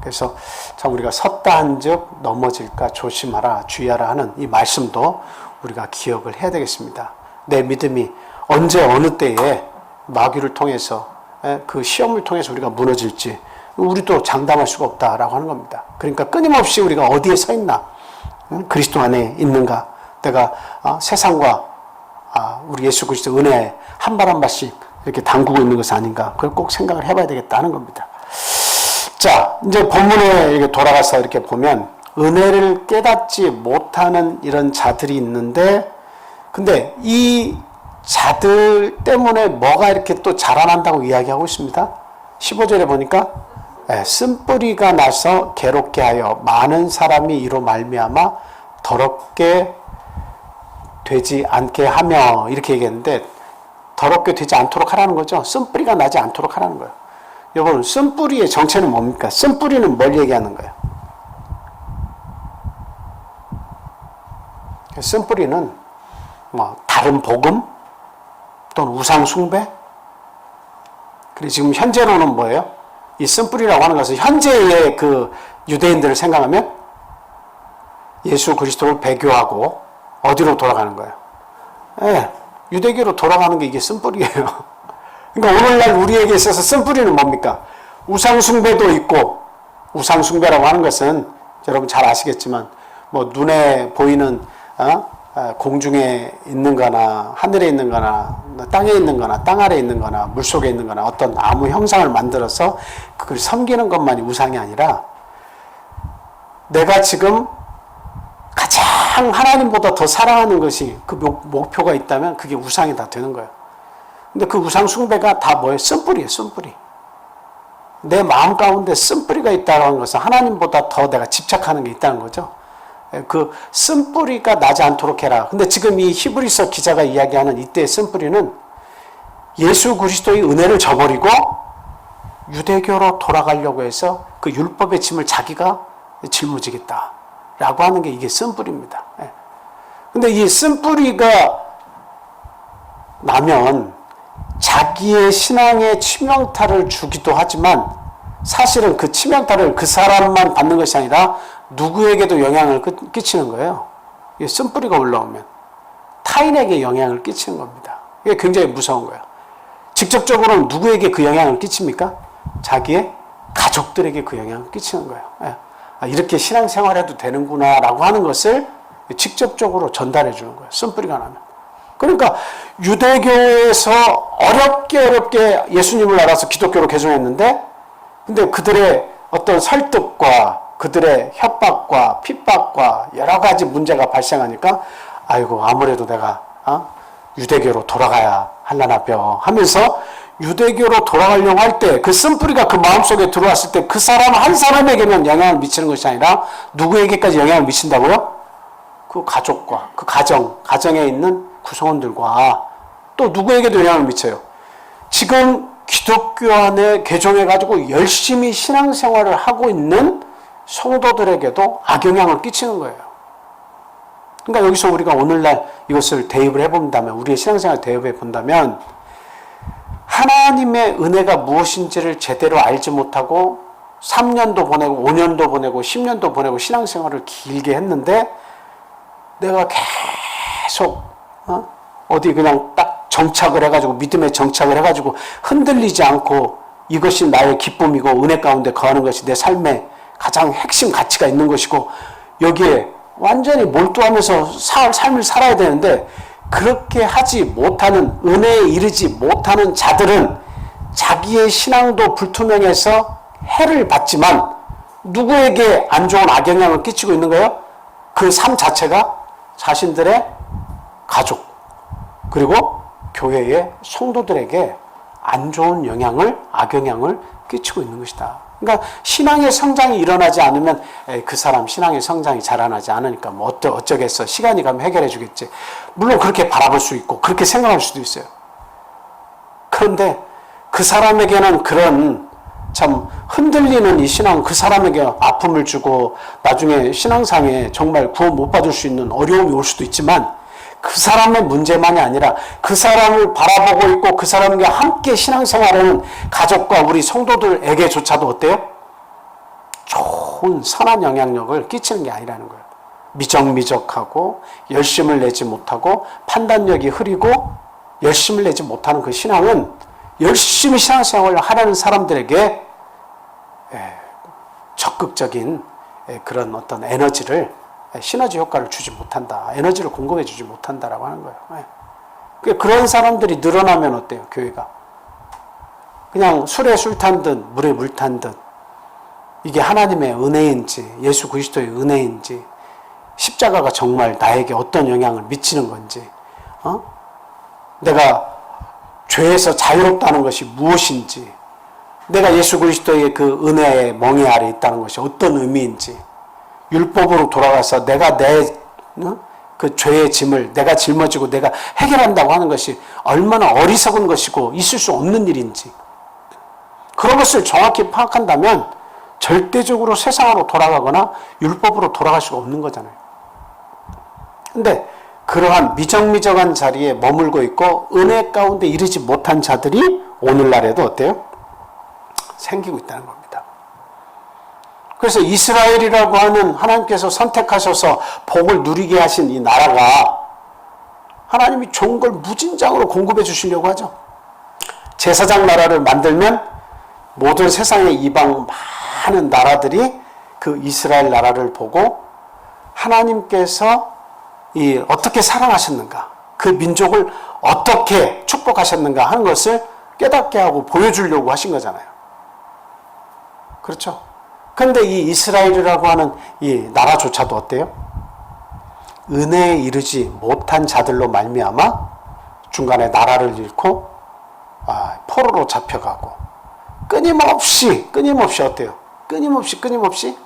그래서 참 우리가 섰다 한즉 넘어질까 조심하라 주의하라 하는 이 말씀도 우리가 기억을 해야 되겠습니다. 내 믿음이 언제 어느 때에 마귀를 통해서 그 시험을 통해서 우리가 무너질지 우리도 장담할 수가 없다라고 하는 겁니다. 그러니까 끊임없이 우리가 어디에 서 있나 그리스도 안에 있는가 내가 세상과 우리 예수 그리스도 은혜에 한 발 한 발씩 이렇게 담그고 있는 것이 아닌가 그걸 꼭 생각을 해봐야 되겠다는 겁니다. 자 이제 본문에 이렇게 돌아가서 이렇게 보면 은혜를 깨닫지 못하는 이런 자들이 있는데 근데 이 자들 때문에 뭐가 이렇게 또 자라난다고 이야기하고 있습니다. 15절에 보니까 쓴뿌리가 나서 괴롭게 하여 많은 사람이 이로 말미암아 더럽게 되지 않게 하며 이렇게 얘기했는데 더럽게 되지 않도록 하라는 거죠. 쓴뿌리가 나지 않도록 하라는 거예요. 여러분 쓴뿌리의 정체는 뭡니까? 쓴뿌리는 뭘 얘기하는 거예요? 쓴뿌리는 다른 복음 또는 우상 숭배 그리고 지금 현재로는 뭐예요? 이 쓴뿌리라고 하는 것은 현재의 그 유대인들을 생각하면 예수 그리스도를 배교하고 어디로 돌아가는 거예요? 예, 유대교로 돌아가는 게 이게 쓴뿌리예요. 그러니까 오늘날 우리에게 있어서 쓴뿌리는 뭡니까? 우상숭배도 있고, 우상숭배라고 하는 것은 여러분 잘 아시겠지만 뭐 눈에 보이는 공중에 있는 거나 하늘에 있는 거나 땅에 있는 거나 땅 아래에 있는 거나 물속에 있는 거나 어떤 아무 형상을 만들어서 그걸 섬기는 것만이 우상이 아니라 내가 지금 가장 하나님보다 더 사랑하는 것이 그 목표가 있다면 그게 우상이 다 되는 거예요. 근데 그 우상 숭배가 다 뭐예요? 쓴뿌리예요, 쓴뿌리. 내 마음 가운데 쓴뿌리가 있다는 것은 하나님보다 더 내가 집착하는 게 있다는 거죠. 그 쓴뿌리가 나지 않도록 해라. 근데 지금 이 히브리서 기자가 이야기하는 이때의 쓴뿌리는 예수 그리스도의 은혜를 저버리고 유대교로 돌아가려고 해서 그 율법의 짐을 자기가 짊어지겠다라고 하는 게 이게 쓴뿌리입니다. 근데 이 쓴뿌리가 나면 자기의 신앙에 치명타를 주기도 하지만 사실은 그 치명타를 그 사람만 받는 것이 아니라 누구에게도 영향을 끼치는 거예요. 이게 쓴뿌리가 올라오면 타인에게 영향을 끼치는 겁니다. 이게 굉장히 무서운 거예요. 직접적으로는 누구에게 그 영향을 끼칩니까? 자기의 가족들에게 그 영향을 끼치는 거예요. 이렇게 신앙생활해도 되는구나 라고 하는 것을 직접적으로 전달해 주는 거예요. 쓴뿌리가 나면. 그러니까 유대교에서 어렵게 예수님을 알아서 기독교로 개종했는데 근데 그들의 어떤 설득과 그들의 협박과 핍박과 여러 가지 문제가 발생하니까 아이고 아무래도 내가 유대교로 돌아가야 할라나벼 하면서 유대교로 돌아가려고 할 때 그 쓴뿌리가 그 마음속에 들어왔을 때 그 사람 한 사람에게만 영향을 미치는 것이 아니라 누구에게까지 영향을 미친다고요? 그 가족과 그 가정에 있는 구성원들과 또 누구에게도 영향을 미쳐요. 지금 기독교 안에 개종해가지고 열심히 신앙생활을 하고 있는 성도들에게도 악영향을 끼치는 거예요. 그러니까 여기서 우리가 오늘날 이것을 대입을 해본다면, 우리의 신앙생활 대입해 본다면, 하나님의 은혜가 무엇인지를 제대로 알지 못하고 3년도 보내고 5년도 보내고 10년도 보내고 신앙생활을 길게 했는데 내가 계속 어디 그냥 딱 정착을 해가지고 믿음에 정착을 해가지고 흔들리지 않고 이것이 나의 기쁨이고 은혜 가운데 거하는 것이 내 삶의 가장 핵심 가치가 있는 것이고 여기에 완전히 몰두하면서 삶을 살아야 되는데 그렇게 하지 못하는, 은혜에 이르지 못하는 자들은 자기의 신앙도 불투명해서 해를 받지만 누구에게 안 좋은 악영향을 끼치고 있는 거예요? 그 삶 자체가 자신들의 가족 그리고 교회의 성도들에게 안 좋은 영향을, 악영향을 끼치고 있는 것이다. 그러니까 신앙의 성장이 일어나지 않으면 그 사람 신앙의 성장이 자라나지 않으니까 뭐 어쩌겠어. 시간이 가면 해결해 주겠지. 물론 그렇게 바라볼 수 있고 그렇게 생각할 수도 있어요. 그런데 그 사람에게는 그런 참 흔들리는 이 신앙, 그 사람에게 아픔을 주고 나중에 신앙상에 정말 구원 못 받을 수 있는 어려움이 올 수도 있지만 그 사람의 문제만이 아니라 그 사람을 바라보고 있고 그 사람과 함께 신앙생활하는 가족과 우리 성도들에게조차도 어때요? 좋은 선한 영향력을 끼치는 게 아니라는 거예요. 미적미적하고 열심을 내지 못하고 판단력이 흐리고 열심을 내지 못하는 그 신앙은 열심히 신앙생활을 하려는 사람들에게 적극적인 그런 어떤 에너지를, 시너지 효과를 주지 못한다. 에너지를 공급해 주지 못한다라고 하는 거예요. 그런 사람들이 늘어나면 어때요? 교회가. 그냥 술에 술 탄 듯 물에 물 탄 듯 이게 하나님의 은혜인지 예수 그리스도의 은혜인지 십자가가 정말 나에게 어떤 영향을 미치는 건지 내가 죄에서 자유롭다는 것이 무엇인지 내가 예수 그리스도의 그 은혜의 멍에 아래 있다는 것이 어떤 의미인지 율법으로 돌아가서 내가 그 죄의 짐을 내가 짊어지고 내가 해결한다고 하는 것이 얼마나 어리석은 것이고 있을 수 없는 일인지 그런 것을 정확히 파악한다면 절대적으로 세상으로 돌아가거나 율법으로 돌아갈 수가 없는 거잖아요. 근데 그러한 미적미적한 자리에 머물고 있고 은혜 가운데 이르지 못한 자들이 오늘날에도 어때요? 생기고 있다는 겁니다. 그래서 이스라엘이라고 하는 하나님께서 선택하셔서 복을 누리게 하신 이 나라가 하나님이 좋은 걸 무진장으로 공급해 주시려고 하죠. 제사장 나라를 만들면 모든 세상의 이방 많은 나라들이 그 이스라엘 나라를 보고 하나님께서 어떻게 사랑하셨는가, 그 민족을 어떻게 축복하셨는가 하는 것을 깨닫게 하고 보여주려고 하신 거잖아요. 그렇죠? 그런데 이 이스라엘이라고 하는 이 나라조차도 어때요? 은혜에 이르지 못한 자들로 말미암아 중간에 나라를 잃고 포로로 잡혀가고 끊임없이 어때요? 끊임없이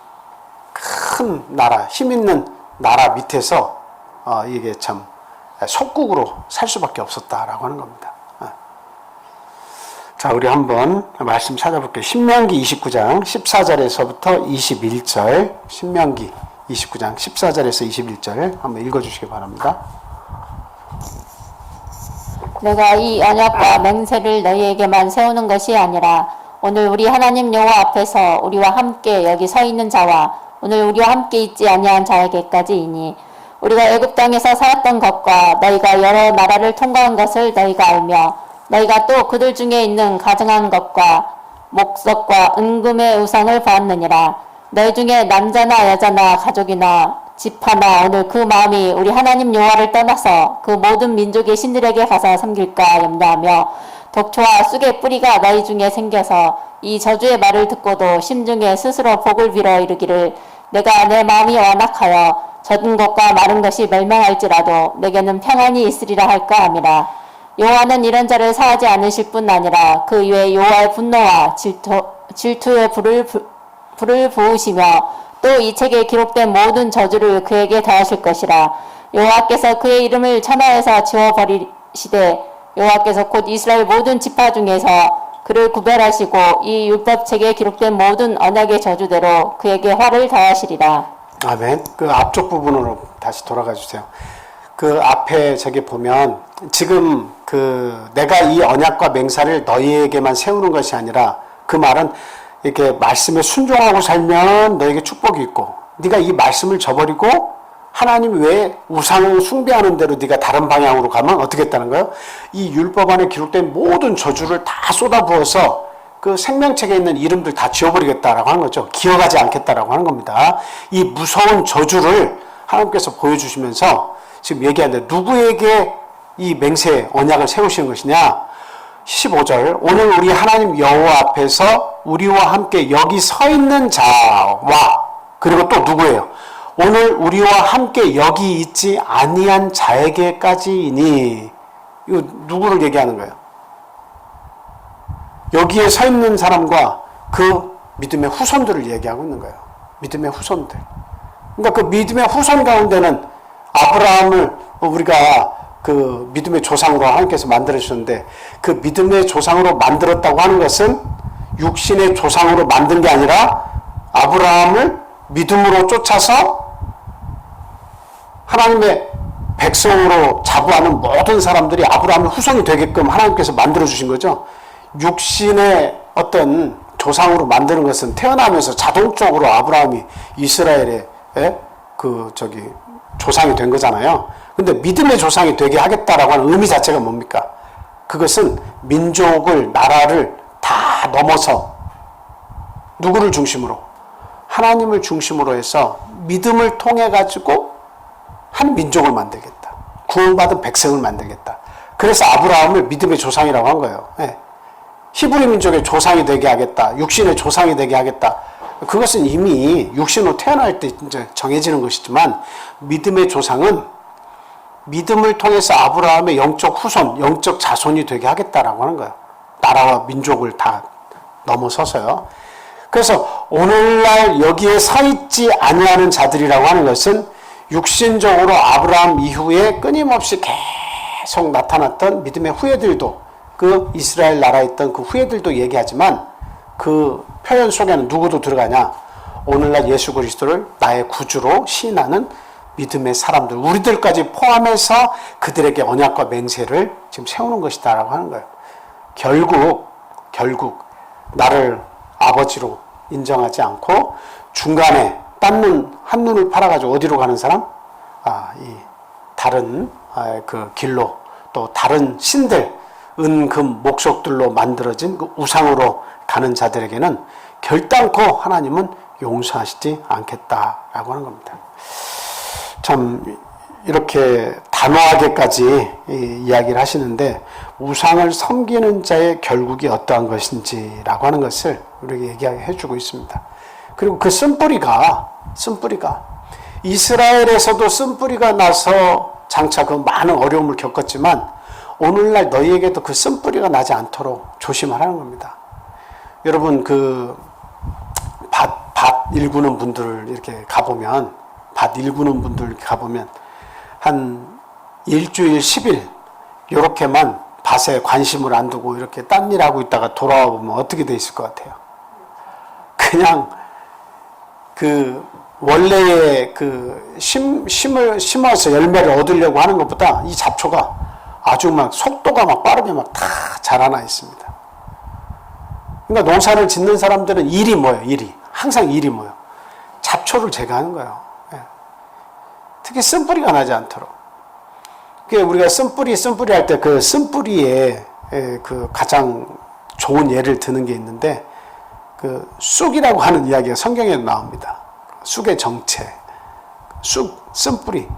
큰 나라, 힘 있는 나라 밑에서 이게 참 속국으로 살 수밖에 없었다라고 하는 겁니다. 자, 우리 한번 말씀 찾아볼게요. 신명기 29장 14절에서부터 21절, 신명기 29장 14절에서 21절 한번 읽어주시기 바랍니다. 내가 이 언약과 맹세를 너희에게만 세우는 것이 아니라 오늘 우리 하나님 여호와 앞에서 우리와 함께 여기 서 있는 자와 오늘 우리와 함께 있지 아니한 자에게까지이니 우리가 애굽 땅에서 살았던 것과 너희가 여러 나라를 통과한 것을 너희가 알며 너희가 또 그들 중에 있는 가증한 것과 목석과 은금의 우상을 보았느니라. 너희 중에 남자나 여자나 가족이나 지파나 오늘 그 마음이 우리 하나님 여호와를 떠나서 그 모든 민족의 신들에게 가서 섬길까 염려하며 독초와 쑥의 뿌리가 너희 중에 생겨서 이 저주의 말을 듣고도 심중에 스스로 복을 빌어 이르기를 내가 내 마음이 완악하여 젖은 것과 마른 것이 멸망할지라도 내게는 평안이 있으리라 할까 함이라. 여호와는 이런 자를 사하지 않으실 뿐 아니라 그 위에 여호와의 분노와 질투의 불을 부으시며 또 이 책에 기록된 모든 저주를 그에게 더하실 것이라. 여호와께서 그의 이름을 천하에서 지워버리시되 여호와께서 곧 이스라엘 모든 지파 중에서 그를 구별하시고 이 율법책에 기록된 모든 언약의 저주대로 그에게 화를 더하시리라. 아멘. 그 앞쪽 부분으로 다시 돌아가 주세요. 그 앞에 저기 보면 지금 내가 이 언약과 맹사를 너희에게만 세우는 것이 아니라 그 말은 이렇게 말씀에 순종하고 살면 너에게 축복이 있고 네가 이 말씀을 저버리고 하나님 외에 우상을 숭배하는 대로 네가 다른 방향으로 가면 어떻게 했다는 거예요? 이 율법 안에 기록된 모든 저주를 다 쏟아부어서 그 생명책에 있는 이름들 다 지워버리겠다라고 하는 거죠. 기억하지 않겠다라고 하는 겁니다. 이 무서운 저주를 하나님께서 보여주시면서 지금 얘기하는데 누구에게 이 맹세 언약을 세우시는 것이냐? 15절 오늘 우리 하나님 여호와 앞에서 우리와 함께 여기 서 있는 자와 그리고 또 누구예요? 오늘 우리와 함께 여기 있지 아니한 자에게까지이니 이거 누구를 얘기하는 거예요? 여기에 서 있는 사람과 그 믿음의 후손들을 얘기하고 있는 거예요. 믿음의 후손들. 그러니까 그 믿음의 후손 가운데는 아브라함을 우리가 그 믿음의 조상으로 하나님께서 만들어주셨는데 그 믿음의 조상으로 만들었다고 하는 것은 육신의 조상으로 만든 게 아니라 아브라함을 믿음으로 쫓아서 하나님의 백성으로 자부하는 모든 사람들이 아브라함의 후손이 되게끔 하나님께서 만들어주신 거죠. 육신의 어떤 조상으로 만드는 것은 태어나면서 자동적으로 아브라함이 이스라엘의 조상이 된 거잖아요. 근데 믿음의 조상이 되게 하겠다라고 하는 의미 자체가 뭡니까? 그것은 민족을, 나라를 다 넘어서 누구를 중심으로? 하나님을 중심으로 해서 믿음을 통해 가지고 한 민족을 만들겠다. 구원받은 백성을 만들겠다. 그래서 아브라함을 믿음의 조상이라고 한 거예요. 네. 히브리 민족의 조상이 되게 하겠다. 육신의 조상이 되게 하겠다. 그것은 이미 육신으로 태어날 때 이제 정해지는 것이지만 믿음의 조상은 믿음을 통해서 아브라함의 영적 후손, 영적 자손이 되게 하겠다라고 하는 거예요. 나라와 민족을 다 넘어서서요. 그래서 오늘날 여기에 서 있지 아니하는 자들이라고 하는 것은 육신적으로 아브라함 이후에 끊임없이 계속 나타났던 믿음의 후예들도 그 이스라엘 나라에 있던 그 후예들도 얘기하지만 그 표현 속에는 누구도 들어가냐? 오늘날 예수 그리스도를 나의 구주로 시인하는 믿음의 사람들, 우리들까지 포함해서 그들에게 언약과 맹세를 지금 세우는 것이다라고 하는 거예요. 결국 나를 아버지로 인정하지 않고 중간에 딴 눈, 한 눈을 팔아가지고 어디로 가는 사람? 이 다른 그 길로 또 다른 신들, 은, 금, 목석들로 만들어진 그 우상으로 가는 자들에게는 결단코 하나님은 용서하시지 않겠다라고 하는 겁니다. 참 이렇게 단호하게까지 이야기를 하시는데 우상을 섬기는 자의 결국이 어떠한 것인지라고 하는 것을 우리에게 얘기해 주고 있습니다. 그리고 그 쓴뿌리가 이스라엘에서도 쓴뿌리가 나서 장차 그 많은 어려움을 겪었지만 오늘날 너희에게도 그 쓴뿌리가 나지 않도록 조심하라는 겁니다. 여러분 그 밭 일구는 분들 이렇게 가보면 한 일주일 10일 이렇게만 밭에 관심을 안 두고 이렇게 딴 일 하고 있다가 돌아와 보면 어떻게 돼 있을 것 같아요? 그냥 그 원래의 그 심어서 열매를 얻으려고 하는 것보다 이 잡초가 아주 막 속도가 막 빠르게 막 다 자라나 있습니다. 그러니까 농사를 짓는 사람들은 일이 뭐예요? 항상 일이 뭐예요? 잡초를 제거하는 거예요. 특히 쓴뿌리가 나지 않도록. 우리가 쓴뿌리 할 때 그 쓴뿌리에 그 가장 좋은 예를 드는 게 있는데 그 쑥이라고 하는 이야기가 성경에 나옵니다. 쑥의 정체, 쓴뿌리.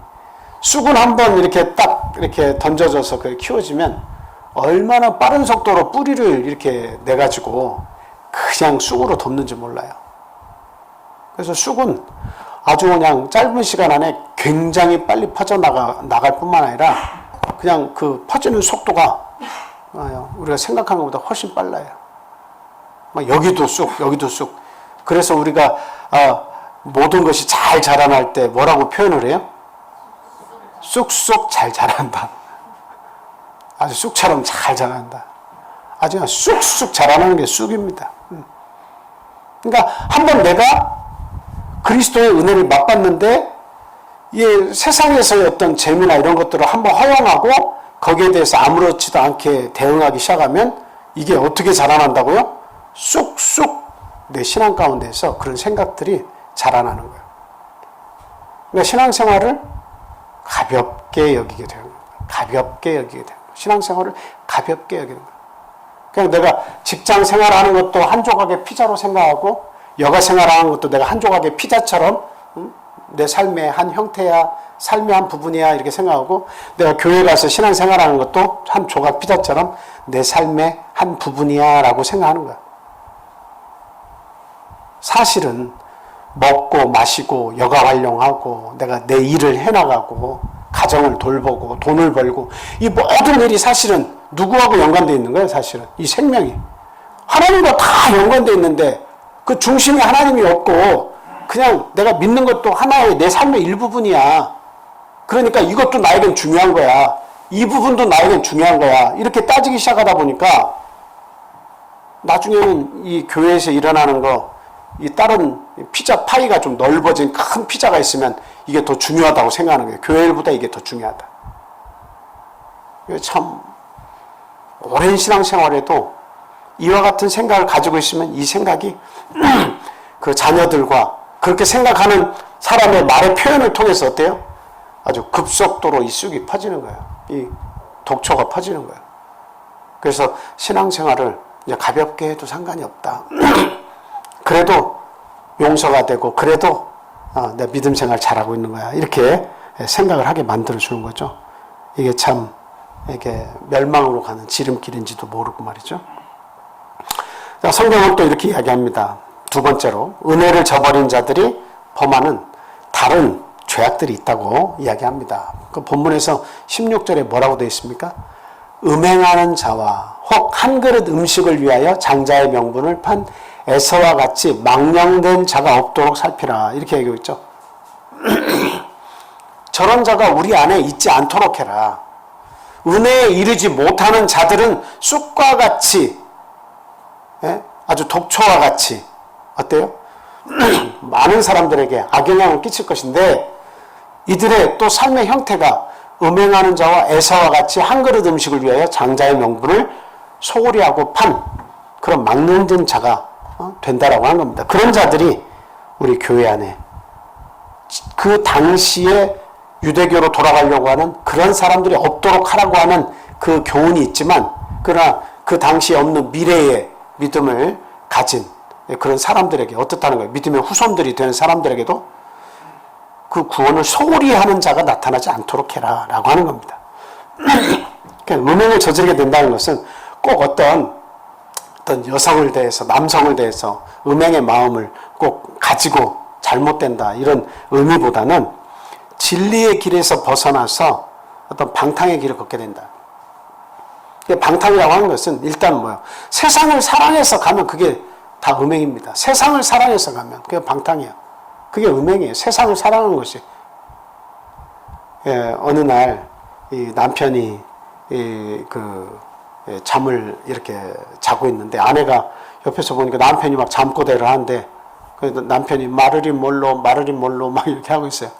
쑥은 한번 이렇게 딱 이렇게 던져져서 키워지면 얼마나 빠른 속도로 뿌리를 이렇게 내가지고 그냥 쑥으로 덮는지 몰라요. 그래서 쑥은 아주 그냥 짧은 시간 안에 굉장히 빨리 나갈 뿐만 아니라 그냥 그 퍼지는 속도가 우리가 생각하는 것보다 훨씬 빨라요. 막 여기도 쑥. 그래서 우리가 모든 것이 잘 자라날 때 뭐라고 표현을 해요? 쑥쑥 잘 자란다. 아주 쑥처럼 잘 자란다. 아주 그냥 쑥쑥 자라나는 게 쑥입니다. 그러니까 한번 내가 그리스도의 은혜를 맛봤는데 세상에서의 어떤 재미나 이런 것들을 한번 허용하고 거기에 대해서 아무렇지도 않게 대응하기 시작하면 이게 어떻게 자라난다고요? 쑥쑥 내 신앙 가운데서 그런 생각들이 자라나는 거예요. 그러니까 신앙생활을 가볍게 여기게 되는 거예요. 신앙생활을 가볍게 여기는 거예요. 그냥 내가 직장 생활하는 것도 한 조각의 피자로 생각하고 여가 생활하는 것도 내가 한 조각의 피자처럼 내 삶의 한 형태야, 삶의 한 부분이야 이렇게 생각하고 내가 교회 가서 신앙생활하는 것도 한 조각 피자처럼 내 삶의 한 부분이야 라고 생각하는 거야. 사실은 먹고 마시고 여가 활용하고 내가 내 일을 해나가고 가정을 돌보고 돈을 벌고 이 모든 일이 사실은 누구하고 연관되어 있는 거예요. 사실은 이 생명이 하나님과 다 연관되어 있는데 그 중심에 하나님이 없고 그냥 내가 믿는 것도 하나의 내 삶의 일부분이야. 그러니까 이것도 나에겐 중요한 거야. 이 부분도 나에겐 중요한 거야. 이렇게 따지기 시작하다 보니까 나중에는 이 교회에서 일어나는 거 이 다른 피자 파이가 좀 넓어진 큰 피자가 있으면 이게 더 중요하다고 생각하는 거예요. 교회 일보다 이게 더 중요하다. 참 오랜 신앙생활에도 이와 같은 생각을 가지고 있으면 이 생각이 그 자녀들과 그렇게 생각하는 사람의 말의 표현을 통해서 어때요? 아주 급속도로 이 쑥이 퍼지는 거예요. 이 독초가 퍼지는 거예요. 그래서 신앙생활을 이제 가볍게 해도 상관이 없다. 그래도 용서가 되고 그래도 내 믿음 생활 잘하고 있는 거야. 이렇게 생각을 하게 만들어주는 거죠. 이게 참 이게 멸망으로 가는 지름길인지도 모르고 말이죠. 성경은 또 이렇게 이야기합니다. 두 번째로 은혜를 저버린 자들이 범하는 다른 죄악들이 있다고 이야기합니다. 그 본문에서 16절에 뭐라고 되어 있습니까? 음행하는 자와 혹 한 그릇 음식을 위하여 장자의 명분을 판 에서와 같이 망령된 자가 없도록 살피라. 이렇게 얘기하고 있죠. 저런 자가 우리 안에 있지 않도록 해라. 은혜에 이르지 못하는 자들은 쑥과 같이 아주 독초와 같이 어때요? 많은 사람들에게 악영향을 끼칠 것인데 이들의 또 삶의 형태가 음행하는 자와 에서와 같이 한 그릇 음식을 위하여 장자의 명분을 소홀히 하고 판 그런 망령된 자가 된다라고 하는 겁니다. 그런 자들이 우리 교회 안에 그 당시에 유대교로 돌아가려고 하는 그런 사람들이 없도록 하라고 하는 그 교훈이 있지만, 그러나 그 당시에 없는 미래의 믿음을 가진 그런 사람들에게 어떻다는 거예요? 믿음의 후손들이 되는 사람들에게도 그 구원을 소홀히 하는 자가 나타나지 않도록 해라 라고 하는 겁니다. 그러니까 음행을 저지르게 된다는 것은 꼭 어떤 여성을 대해서, 남성을 대해서 음행의 마음을 꼭 가지고 잘못된다 이런 의미보다는 진리의 길에서 벗어나서 어떤 방탕의 길을 걷게 된다. 방탕이라고 하는 것은 일단 뭐예요? 세상을 사랑해서 가면 그게 다 음행입니다. 세상을 사랑해서 가면 그게 방탕이에요. 그게 음행이에요. 세상을 사랑하는 것이. 어느 날 이 남편이 잠을 이렇게 자고 있는데 아내가 옆에서 보니까 남편이 막 잠꼬대를 하는데, 남편이 마르리 몰로 막 이렇게 하고 있어요.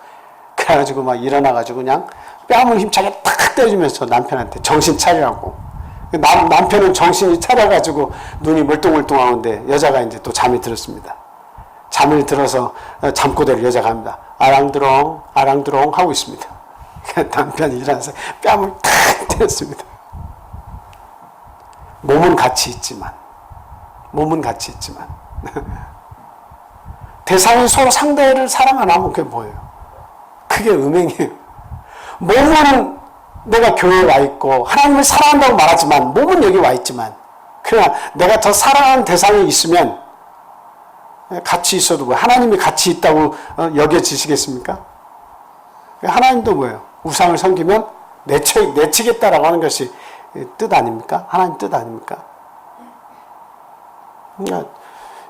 그래가지고 막 일어나가지고 그냥 뺨을 힘차게 탁 때려주면서 남편한테 정신 차리라고. 남편은 정신이 차려가지고 눈이 멀뚱멀뚱하는데 여자가 이제 또 잠이 들었습니다. 잠을 들어서 잠꼬대를 여자가 합니다. 아랑드롱 하고 있습니다. 남편이 일어나서 뺨을 탁 때렸습니다. 몸은 같이 있지만 대상이 서로 상대를 사랑 안 하면 그게 뭐예요? 그게 음행이에요. 몸은 내가 교회에 와 있고 하나님을 사랑한다고 말하지만 몸은 여기 와 있지만, 그러나 내가 더 사랑하는 대상이 있으면 같이 있어도 뭐 하나님이 같이 있다고 여겨지시겠습니까? 하나님도 뭐예요? 우상을 섬기면 내치겠다라고 하는 것이 뜻 아닙니까? 하나님 뜻 아닙니까? 그러니까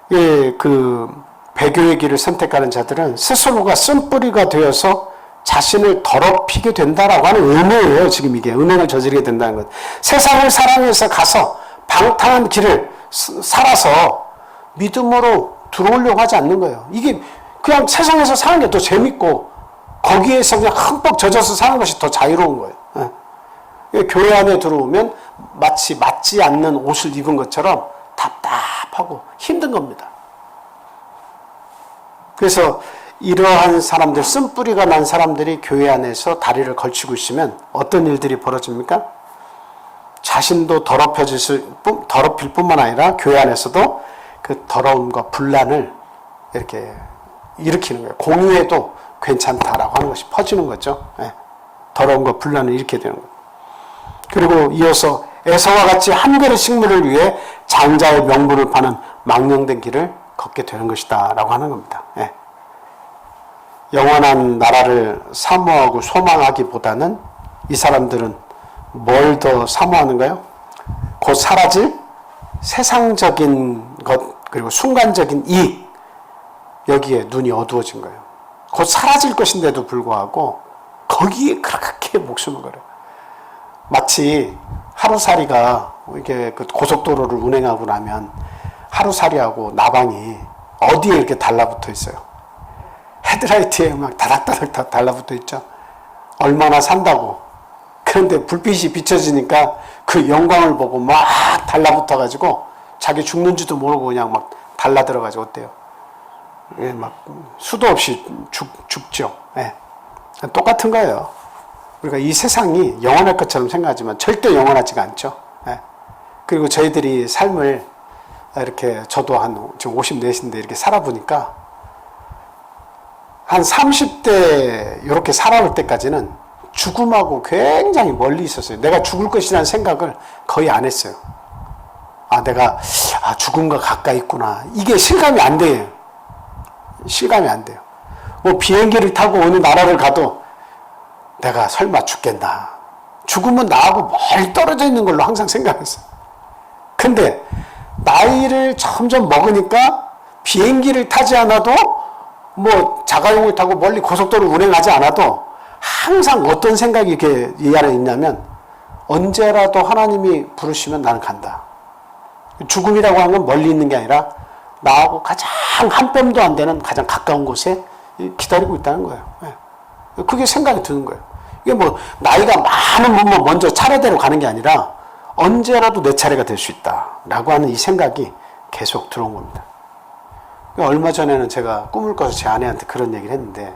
그 배교의 길을 선택하는 자들은 스스로가 쓴뿌리가 되어서 자신을 더럽히게 된다라고 하는 의미예요. 지금 이게 음행을 저지르게 된다는 것. 세상을 사랑해서 가서 방탕한 길을 살아서 믿음으로 들어오려고 하지 않는 거예요. 이게 그냥 세상에서 사는 게 더 재밌고 거기에서 그냥 흠뻑 젖어서 사는 것이 더 자유로운 거예요. 교회 안에 들어오면 마치 맞지 않는 옷을 입은 것처럼 답답하고 힘든 겁니다. 그래서 이러한 사람들, 쓴뿌리가 난 사람들이 교회 안에서 다리를 걸치고 있으면 어떤 일들이 벌어집니까? 자신도 더럽힐 뿐만 아니라 교회 안에서도 그 더러움과 분란을 이렇게 일으키는 거예요. 공유해도 괜찮다라고 하는 것이 퍼지는 거죠. 더러움과 분란을 일으키게 되는 거예요. 그리고 이어서 에서와 같이 한 그릇 식물을 위해 장자의 명분을 파는 망령된 길을 걷게 되는 것이다 라고 하는 겁니다. 영원한 나라를 사모하고 소망하기보다는 이 사람들은 뭘 더 사모하는가요? 곧 사라질 세상적인 것, 그리고 순간적인 이익, 여기에 눈이 어두워진 거예요. 곧 사라질 것인데도 불구하고 거기에 그렇게 목숨을 걸어요. 마치 하루살이가 이렇게 그 고속도로를 운행하고 나면 하루살이하고 나방이 어디에 이렇게 달라붙어 있어요? 헤드라이트에 막 다닥다닥 달라붙어 있죠. 얼마나 산다고. 그런데 불빛이 비춰지니까 그 영광을 보고 막 달라붙어 가지고 자기 죽는지도 모르고 그냥 막 달라들어 가지고 어때요? 막 수도 없이 죽죠. 똑같은 거예요. 우리가 이 세상이 영원할 것처럼 생각하지만 절대 영원하지가 않죠. 그리고 저희들이 삶을 이렇게, 저도 지금 54인데 이렇게 살아보니까 한 30대 이렇게 살아올 때까지는 죽음하고 굉장히 멀리 있었어요. 내가 죽을 것이라는 생각을 거의 안 했어요. 내가 죽음과 가까이 있구나. 이게 실감이 안 돼요. 실감이 안 돼요. 뭐 비행기를 타고 어느 나라를 가도 내가 설마 죽겠나. 죽으면 나하고 멀리 떨어져 있는 걸로 항상 생각했어요. 근데 나이를 점점 먹으니까 비행기를 타지 않아도 뭐 자가용을 타고 멀리 고속도로를 운행하지 않아도 항상 어떤 생각이 이렇게 이 안에 있냐면, 언제라도 하나님이 부르시면 나는 간다. 죽음이라고 하는 건 멀리 있는 게 아니라 나하고 가장 한 뼘도 안 되는 가장 가까운 곳에 기다리고 있다는 거예요. 그게 생각이 드는 거예요. 이게 뭐 나이가 많은 분만 먼저 차례대로 가는 게 아니라 언제라도 내 차례가 될 수 있다라고 하는 이 생각이 계속 들어온 겁니다. 얼마 전에는 제가 꿈을 꿔서 제 아내한테 그런 얘기를 했는데,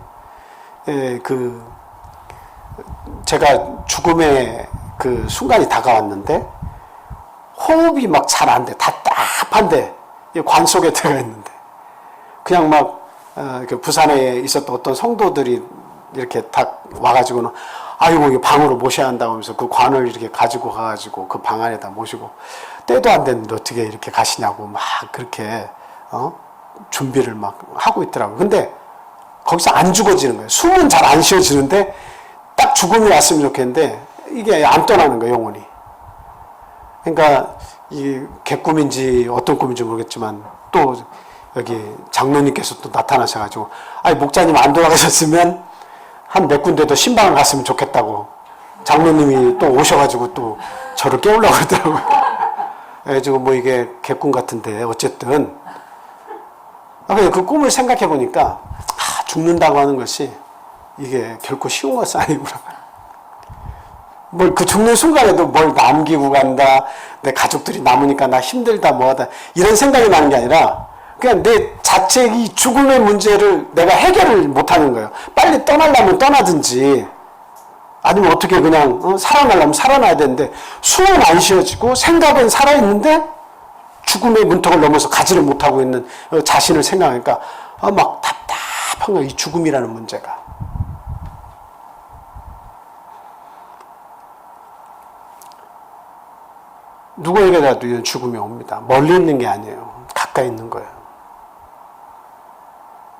제가 죽음의 그 순간이 다가왔는데, 호흡이 막 잘 안 돼. 답답한데, 관 속에 들어가 있는데, 그냥 막, 부산에 있었던 어떤 성도들이 이렇게 딱 와가지고는, 아이고, 이 방으로 모셔야 한다고 하면서 그 관을 이렇게 가지고 가가지고 그 방 안에다 모시고, 때도 안 됐는데 어떻게 이렇게 가시냐고 막 그렇게, 준비를 막 하고 있더라고요. 근데 거기서 안 죽어지는 거예요. 숨은 잘 안 쉬어지는데 딱 죽음이 왔으면 좋겠는데 이게 안 떠나는 거예요, 영혼이. 그러니까 이 개꿈인지 어떤 꿈인지 모르겠지만 또 여기 장로님께서 또 나타나셔가지고, 아니 목자님 안 돌아가셨으면 한 몇 군데 더 신방을 갔으면 좋겠다고 장로님이 또 오셔가지고 또 저를 깨우려고 그러더라고요. 그래가지고 뭐 이게 개꿈 같은데 어쨌든 그 꿈을 생각해 보니까 죽는다고 하는 것이 이게 결코 쉬운 것은 아니구나. 뭘 그 죽는 순간에도 뭘 남기고 간다, 내 가족들이 남으니까 나 힘들다 뭐하다 이런 생각이 나는 게 아니라 그냥 내 자체 이 죽음의 문제를 내가 해결을 못하는 거예요. 빨리 떠나려면 떠나든지 아니면 어떻게 그냥 살아나려면 살아나야 되는데 숨은 안 쉬어지고 생각은 살아있는데 죽음의 문턱을 넘어서 가지를 못하고 있는 자신을 생각하니까 막 답답한 거예요. 이 죽음이라는 문제가. 누구에게라도 이런 죽음이 옵니다. 멀리 있는 게 아니에요. 가까이 있는 거예요.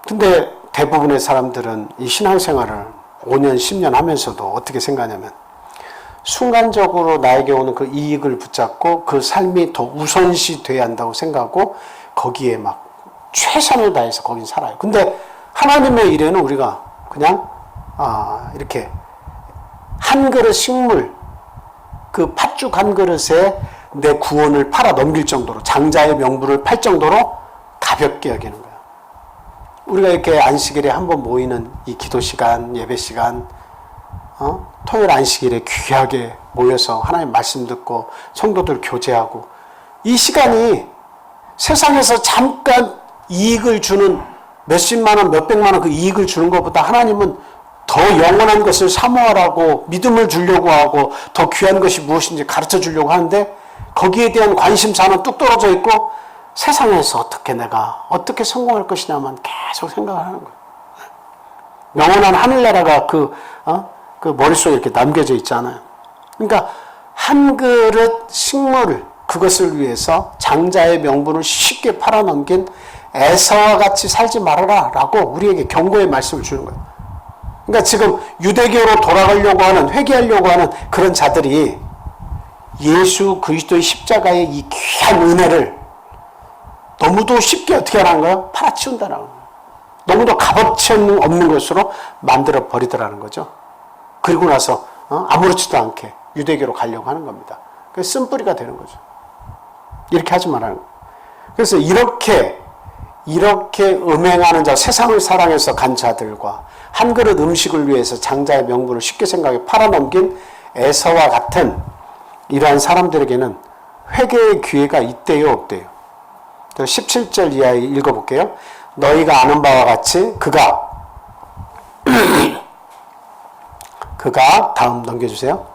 근데 대부분의 사람들은 이 신앙생활을 5년, 10년 하면서도 어떻게 생각하냐면 순간적으로 나에게 오는 그 이익을 붙잡고 그 삶이 더 우선시 돼야 한다고 생각하고 거기에 막 최선을 다해서 거긴 살아요. 근데 하나님의 일에는 우리가 그냥 이렇게 한 그릇 식물, 그 팥죽 한 그릇에 내 구원을 팔아 넘길 정도로, 장자의 명분을 팔 정도로 가볍게 여기는 거예요. 우리가 이렇게 안식일에 한번 모이는 이 기도 시간, 예배 시간, 토요일 안식일에 귀하게 모여서 하나님 말씀 듣고 성도들 교제하고, 이 시간이 세상에서 잠깐 이익을 주는 몇십만 원, 몇백만 원 그 이익을 주는 것보다 하나님은 더 영원한 것을 사모하라고 믿음을 주려고 하고 더 귀한 것이 무엇인지 가르쳐 주려고 하는데 거기에 대한 관심사는 뚝 떨어져 있고 세상에서 내가 어떻게 성공할 것이냐만 계속 생각을 하는 거예요. 영원한 하늘나라가 그 머릿속에 이렇게 남겨져 있잖아요. 그러니까 한 그릇 식물을 그것을 위해서 장자의 명분을 쉽게 팔아넘긴 에서와 같이 살지 말아라 라고 우리에게 경고의 말씀을 주는 거예요. 그러니까 지금 유대교로 돌아가려고 하는, 회개하려고 하는 그런 자들이 예수 그리스도의 십자가의 이 귀한 은혜를 너무도 쉽게 어떻게 하라는 거예요? 팔아치운다는 거예요. 너무도 값어치 없는 것으로 만들어 버리더라는 거죠. 그리고 나서 아무렇지도 않게 유대교로 가려고 하는 겁니다. 그래서 쓴뿌리가 되는 거죠. 이렇게 하지 말라는 거예요. 그래서 이렇게 음행하는 자, 세상을 사랑해서 간 자들과 한 그릇 음식을 위해서 장자의 명분을 쉽게 생각해 팔아넘긴 에서와 같은 이러한 사람들에게는 회개의 기회가 있대요, 없대요? 17절 이하 읽어볼게요. 너희가 아는 바와 같이 그가 다음 넘겨주세요.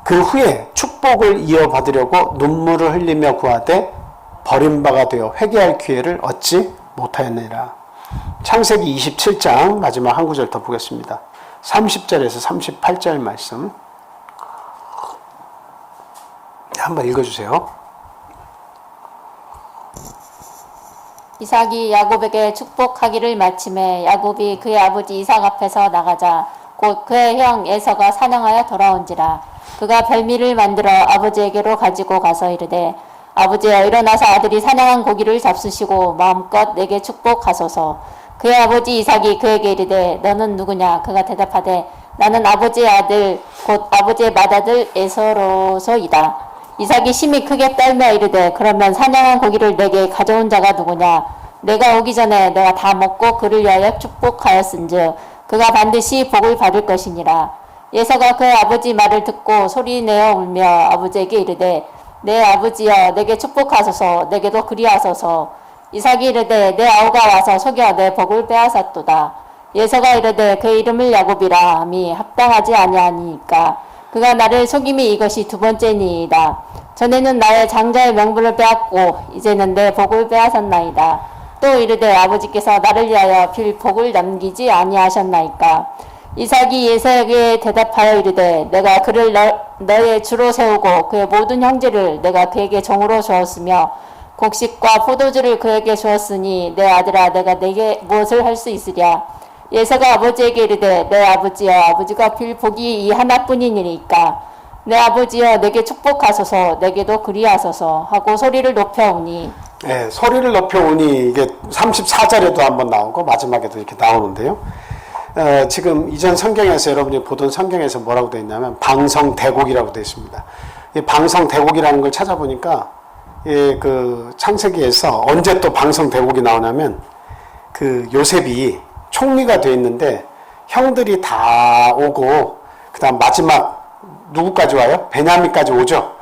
그 후에 축복을 이어받으려고 눈물을 흘리며 구하되 버림바가 되어 회개할 기회를 얻지 못하였느니라. 창세기 27장 마지막 한 구절 더 보겠습니다. 30절에서 38절 말씀 한번 읽어주세요. 이삭이 야곱에게 축복하기를 마침에 야곱이 그의 아버지 이삭 앞에서 나가자 곧 그의 형 에서가 사냥하여 돌아온지라. 그가 별미를 만들어 아버지에게로 가지고 가서 이르되 아버지여 일어나서 아들이 사냥한 고기를 잡수시고 마음껏 내게 축복하소서. 그의 아버지 이삭이 그에게 이르되 너는 누구냐? 그가 대답하되 나는 아버지의 아들 곧 아버지의 맏아들 에서로소이다. 이삭이 심히 크게 떨며 이르되 그러면 사냥한 고기를 내게 가져온 자가 누구냐? 내가 오기 전에 내가 다 먹고 그를 위하여 축복하였은즉 그가 반드시 복을 받을 것이니라. 에서가 그의 아버지 말을 듣고 소리내어 울며 아버지에게 이르되 내 아버지여 내게 축복하소서. 내게도 그리하소서. 이삭이 이르되 내 아우가 와서 속여 내 복을 빼앗았도다. 예서가 이르되 그 이름을 야곱이라 함이 합당하지 아니하니까 그가 나를 속임이 이것이 두 번째니이다. 전에는 나의 장자의 명분을 빼앗고 이제는 내 복을 빼앗았나이다. 또 이르되 아버지께서 나를 위하여 빌 복을 남기지 아니하셨나이까. 이삭이 예서에게 대답하여 이르되 내가 그를 너의 주로 세우고 그의 모든 형제를 내가 그에게 종으로 주었으며 곡식과 포도주를 그에게 주었으니 내 아들아 내가 내게 무엇을 할 수 있으랴. 예서가 아버지에게 이르되 내 아버지여 아버지가 빌 복이 이 하나뿐이니까 내 아버지여 내게 축복하소서 내게도 그리하소서 하고 소리를 높여오니 네, 소리를 높여오니 이게 34절에도 한번 나오고 마지막에도 이렇게 나오는데요. 지금 이전 성경에서 여러분이 보던 성경에서 뭐라고 되어 있냐면 방성대곡이라고 되어 있습니다. 이 방성대곡이라는 걸 찾아보니까 그 창세기에서 언제 또 방성대곡이 나오냐면 그 요셉이 총리가 되어 있는데 형들이 다 오고 그다음 마지막 누구까지 와요? 베냐민까지 오죠.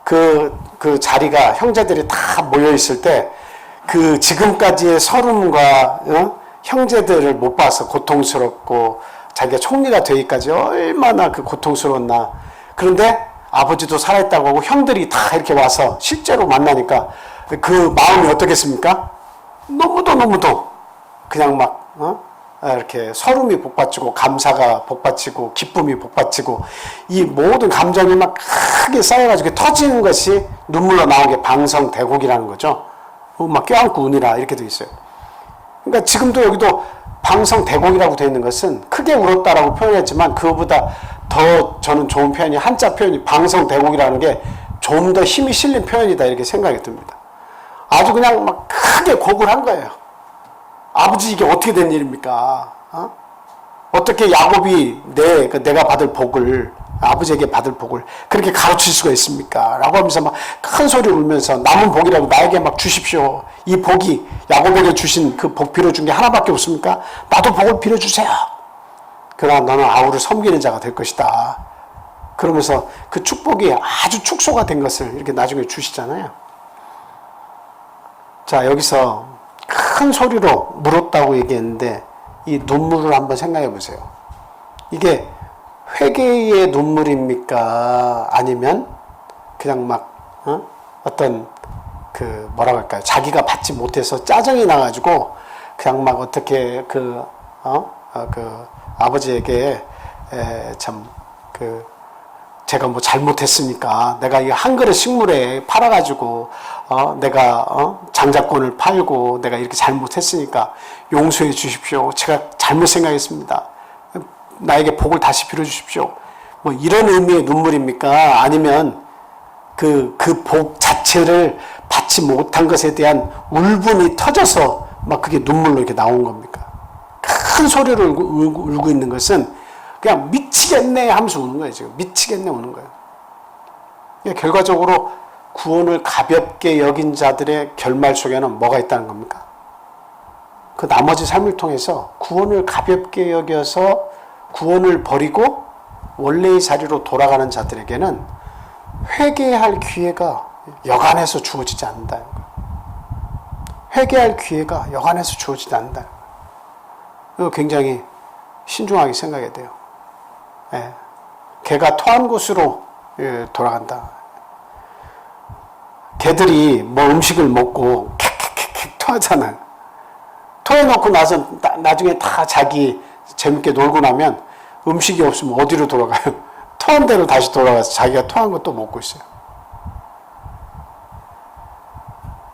그 자리가 형제들이 다 모여 있을 때 그 지금까지의 서름과 형제들을 못 봐서 고통스럽고 자기가 총리가 되기까지 얼마나 그 고통스러웠나. 그런데 아버지도 살아있다고 하고 형들이 다 이렇게 와서 실제로 만나니까 그 마음이 어떻겠습니까? 너무도 그냥 막 이렇게 서름이 복받치고 감사가 복받치고 기쁨이 복받치고 이 모든 감정이 막 크게 쌓여가지고 터지는 것이 눈물로 나온 게 방성대곡이라는 거죠. 막 껴안고 우니라 이렇게 돼 있어요. 그러니까 지금도 여기도 방성대곡이라고 되어 있는 것은 크게 울었다라고 표현했지만 그거보다 더 저는 좋은 표현이 한자 표현이 방성대곡이라는 게 좀 더 힘이 실린 표현이다 이렇게 생각이 듭니다. 아주 그냥 막 크게 곡을 한 거예요. 아버지 이게 어떻게 된 일입니까? 어떻게 야곱이 내가 받을 복을 아버지에게 받을 복을 그렇게 가르칠 수가 있습니까? 라고 하면서 막 큰 소리 울면서 남은 복이라고 나에게 막 주십시오. 이 복이 야곱에게 주신 그 복 빌어준 게 하나밖에 없습니까? 나도 복을 빌어주세요. 그러나 너는 아우를 섬기는 자가 될 것이다. 그러면서 그 축복이 아주 축소가 된 것을 이렇게 나중에 주시잖아요. 자, 여기서 큰 소리로 물었다고 얘기했는데 이 눈물을 한번 생각해 보세요. 이게 회개의 눈물입니까? 아니면 그냥 막 어떤 그 뭐라고 할까요? 자기가 받지 못해서 짜증이 나가지고 그냥 막 어떻게 그 아버지에게 참 제가 뭐 잘못했으니까 내가 이 한 그릇 식물에 팔아가지고 내가 장자권을 팔고 내가 이렇게 잘못했으니까 용서해 주십시오. 제가 잘못 생각했습니다. 나에게 복을 다시 빌어주십시오. 뭐 이런 의미의 눈물입니까? 아니면 그 복 자체를 받지 못한 것에 대한 울분이 터져서 막 그게 눈물로 이렇게 나온 겁니까? 큰 소리로 울고 있는 것은 그냥 미치겠네 하면서 우는 거예요. 지금 미치겠네 우는 거예요. 결과적으로 구원을 가볍게 여긴 자들의 결말 속에는 뭐가 있다는 겁니까? 그 나머지 삶을 통해서 구원을 가볍게 여겨서 구원을 버리고 원래의 자리로 돌아가는 자들에게는 회개할 기회가 여간해서 주어지지 않는다는 거예요. 회개할 기회가 여간해서 주어지지 않는다는 거예요. 이거 굉장히 신중하게 생각해야 돼요. 개가 토한 곳으로 돌아간다. 개들이 뭐 음식을 먹고 캑 토하잖아요. 토해놓고 나서 나중에 다 자기 재밌게 놀고 나면 음식이 없으면 어디로 돌아가요? 토한 대로 다시 돌아가서 자기가 토한 거 또 먹고 있어요.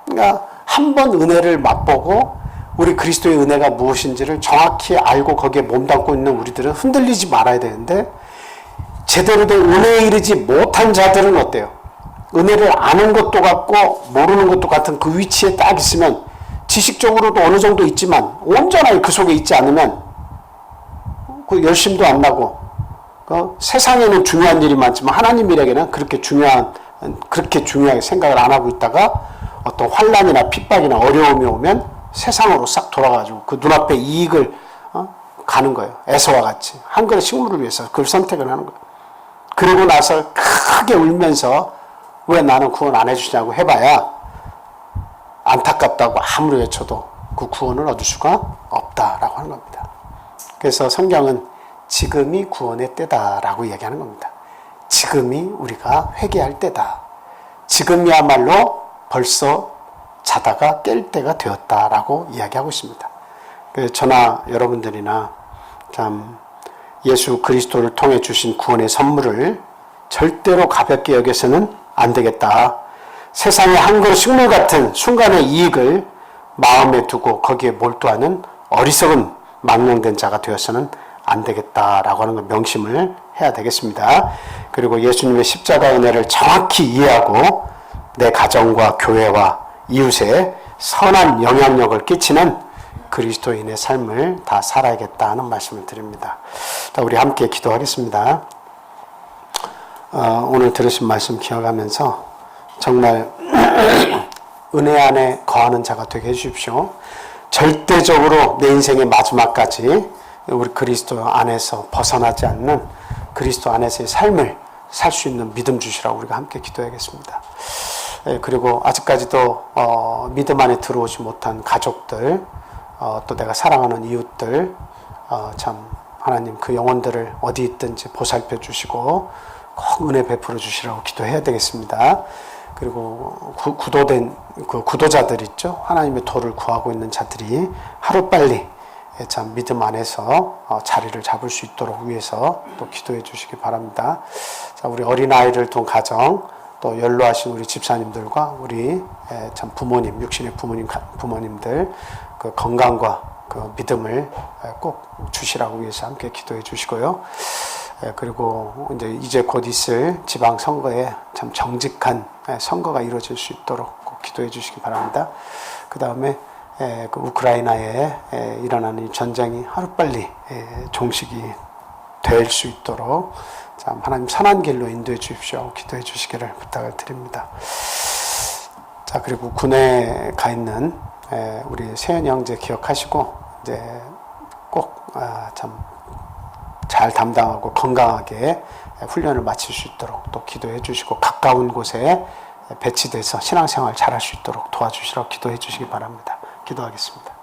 그러니까 한 번 은혜를 맛보고 우리 그리스도의 은혜가 무엇인지를 정확히 알고 거기에 몸담고 있는 우리들은 흔들리지 말아야 되는데 제대로 된 은혜에 이르지 못한 자들은 어때요? 은혜를 아는 것도 같고 모르는 것도 같은 그 위치에 딱 있으면 지식적으로도 어느 정도 있지만 온전하게 그 속에 있지 않으면 그 열심도 안 나고 세상에는 중요한 일이 많지만 하나님 일에게는 그렇게 중요하게 생각을 안 하고 있다가 어떤 환난이나 핍박이나 어려움이 오면 세상으로 싹 돌아가지고 그 눈앞에 이익을 가는 거예요. 에서와 같이 한 그릇 식물을 위해서 그걸 선택을 하는 거예요. 그러고 나서 크게 울면서 왜 나는 구원 안 해주냐고 해봐야 안타깝다고 아무리 외쳐도 그 구원을 얻을 수가 없다라고 하는 겁니다. 그래서 성경은 지금이 구원의 때다라고 이야기하는 겁니다. 지금이 우리가 회개할 때다. 지금이야말로 벌써 자다가 깰 때가 되었다라고 이야기하고 있습니다. 그래서 저나 여러분들이나 참 예수 그리스도를 통해 주신 구원의 선물을 절대로 가볍게 여겨서는 안 되겠다. 세상의 한 그릇 식물 같은 순간의 이익을 마음에 두고 거기에 몰두하는 어리석은 망령된 자가 되어서는 안 되겠다라고 하는 걸 명심을 해야 되겠습니다. 그리고 예수님의 십자가 은혜를 정확히 이해하고 내 가정과 교회와 이웃에 선한 영향력을 끼치는 그리스도인의 삶을 다 살아야겠다 하는 말씀을 드립니다. 자, 우리 함께 기도하겠습니다. 오늘 들으신 말씀 기억하면서 정말 은혜 안에 거하는 자가 되게 해주십시오. 절대적으로 내 인생의 마지막까지 우리 그리스도 안에서 벗어나지 않는 그리스도 안에서의 삶을 살 수 있는 믿음 주시라고 우리가 함께 기도하겠습니다. 그리고 아직까지도 믿음 안에 들어오지 못한 가족들, 또 내가 사랑하는 이웃들, 참 하나님 그 영혼들을 어디 있든지 보살펴 주시고 꼭 은혜 베풀어 주시라고 기도해야 되겠습니다. 그리고 구도된 그 구도자들 있죠. 하나님의 도를 구하고 있는 자들이 하루빨리 참 믿음 안에서 자리를 잡을 수 있도록 위해서 또 기도해 주시기 바랍니다. 자, 우리 어린아이를 둔 가정, 또 연로하신 우리 집사님들과 우리 참 부모님, 육신의 부모님들 그 건강과 그 믿음을 꼭 주시라고 위해서 함께 기도해 주시고요. 그리고 이제 곧 있을 지방 선거에 참 정직한 선거가 이루어질 수 있도록 꼭 기도해 주시기 바랍니다. 그 다음에 그 우크라이나에 일어나는 이 전쟁이 하루빨리 종식이 될 수 있도록 참 하나님 선한 길로 인도해 주십시오. 기도해 주시기를 부탁을 드립니다. 자, 그리고 군에 가 있는 우리 세연이 형제 기억하시고 이제 꼭 참 잘 담당하고 건강하게 훈련을 마칠 수 있도록 또 기도해 주시고 가까운 곳에 배치돼서 신앙생활 잘할 수 있도록 도와주시라고 기도해 주시기 바랍니다. 기도하겠습니다.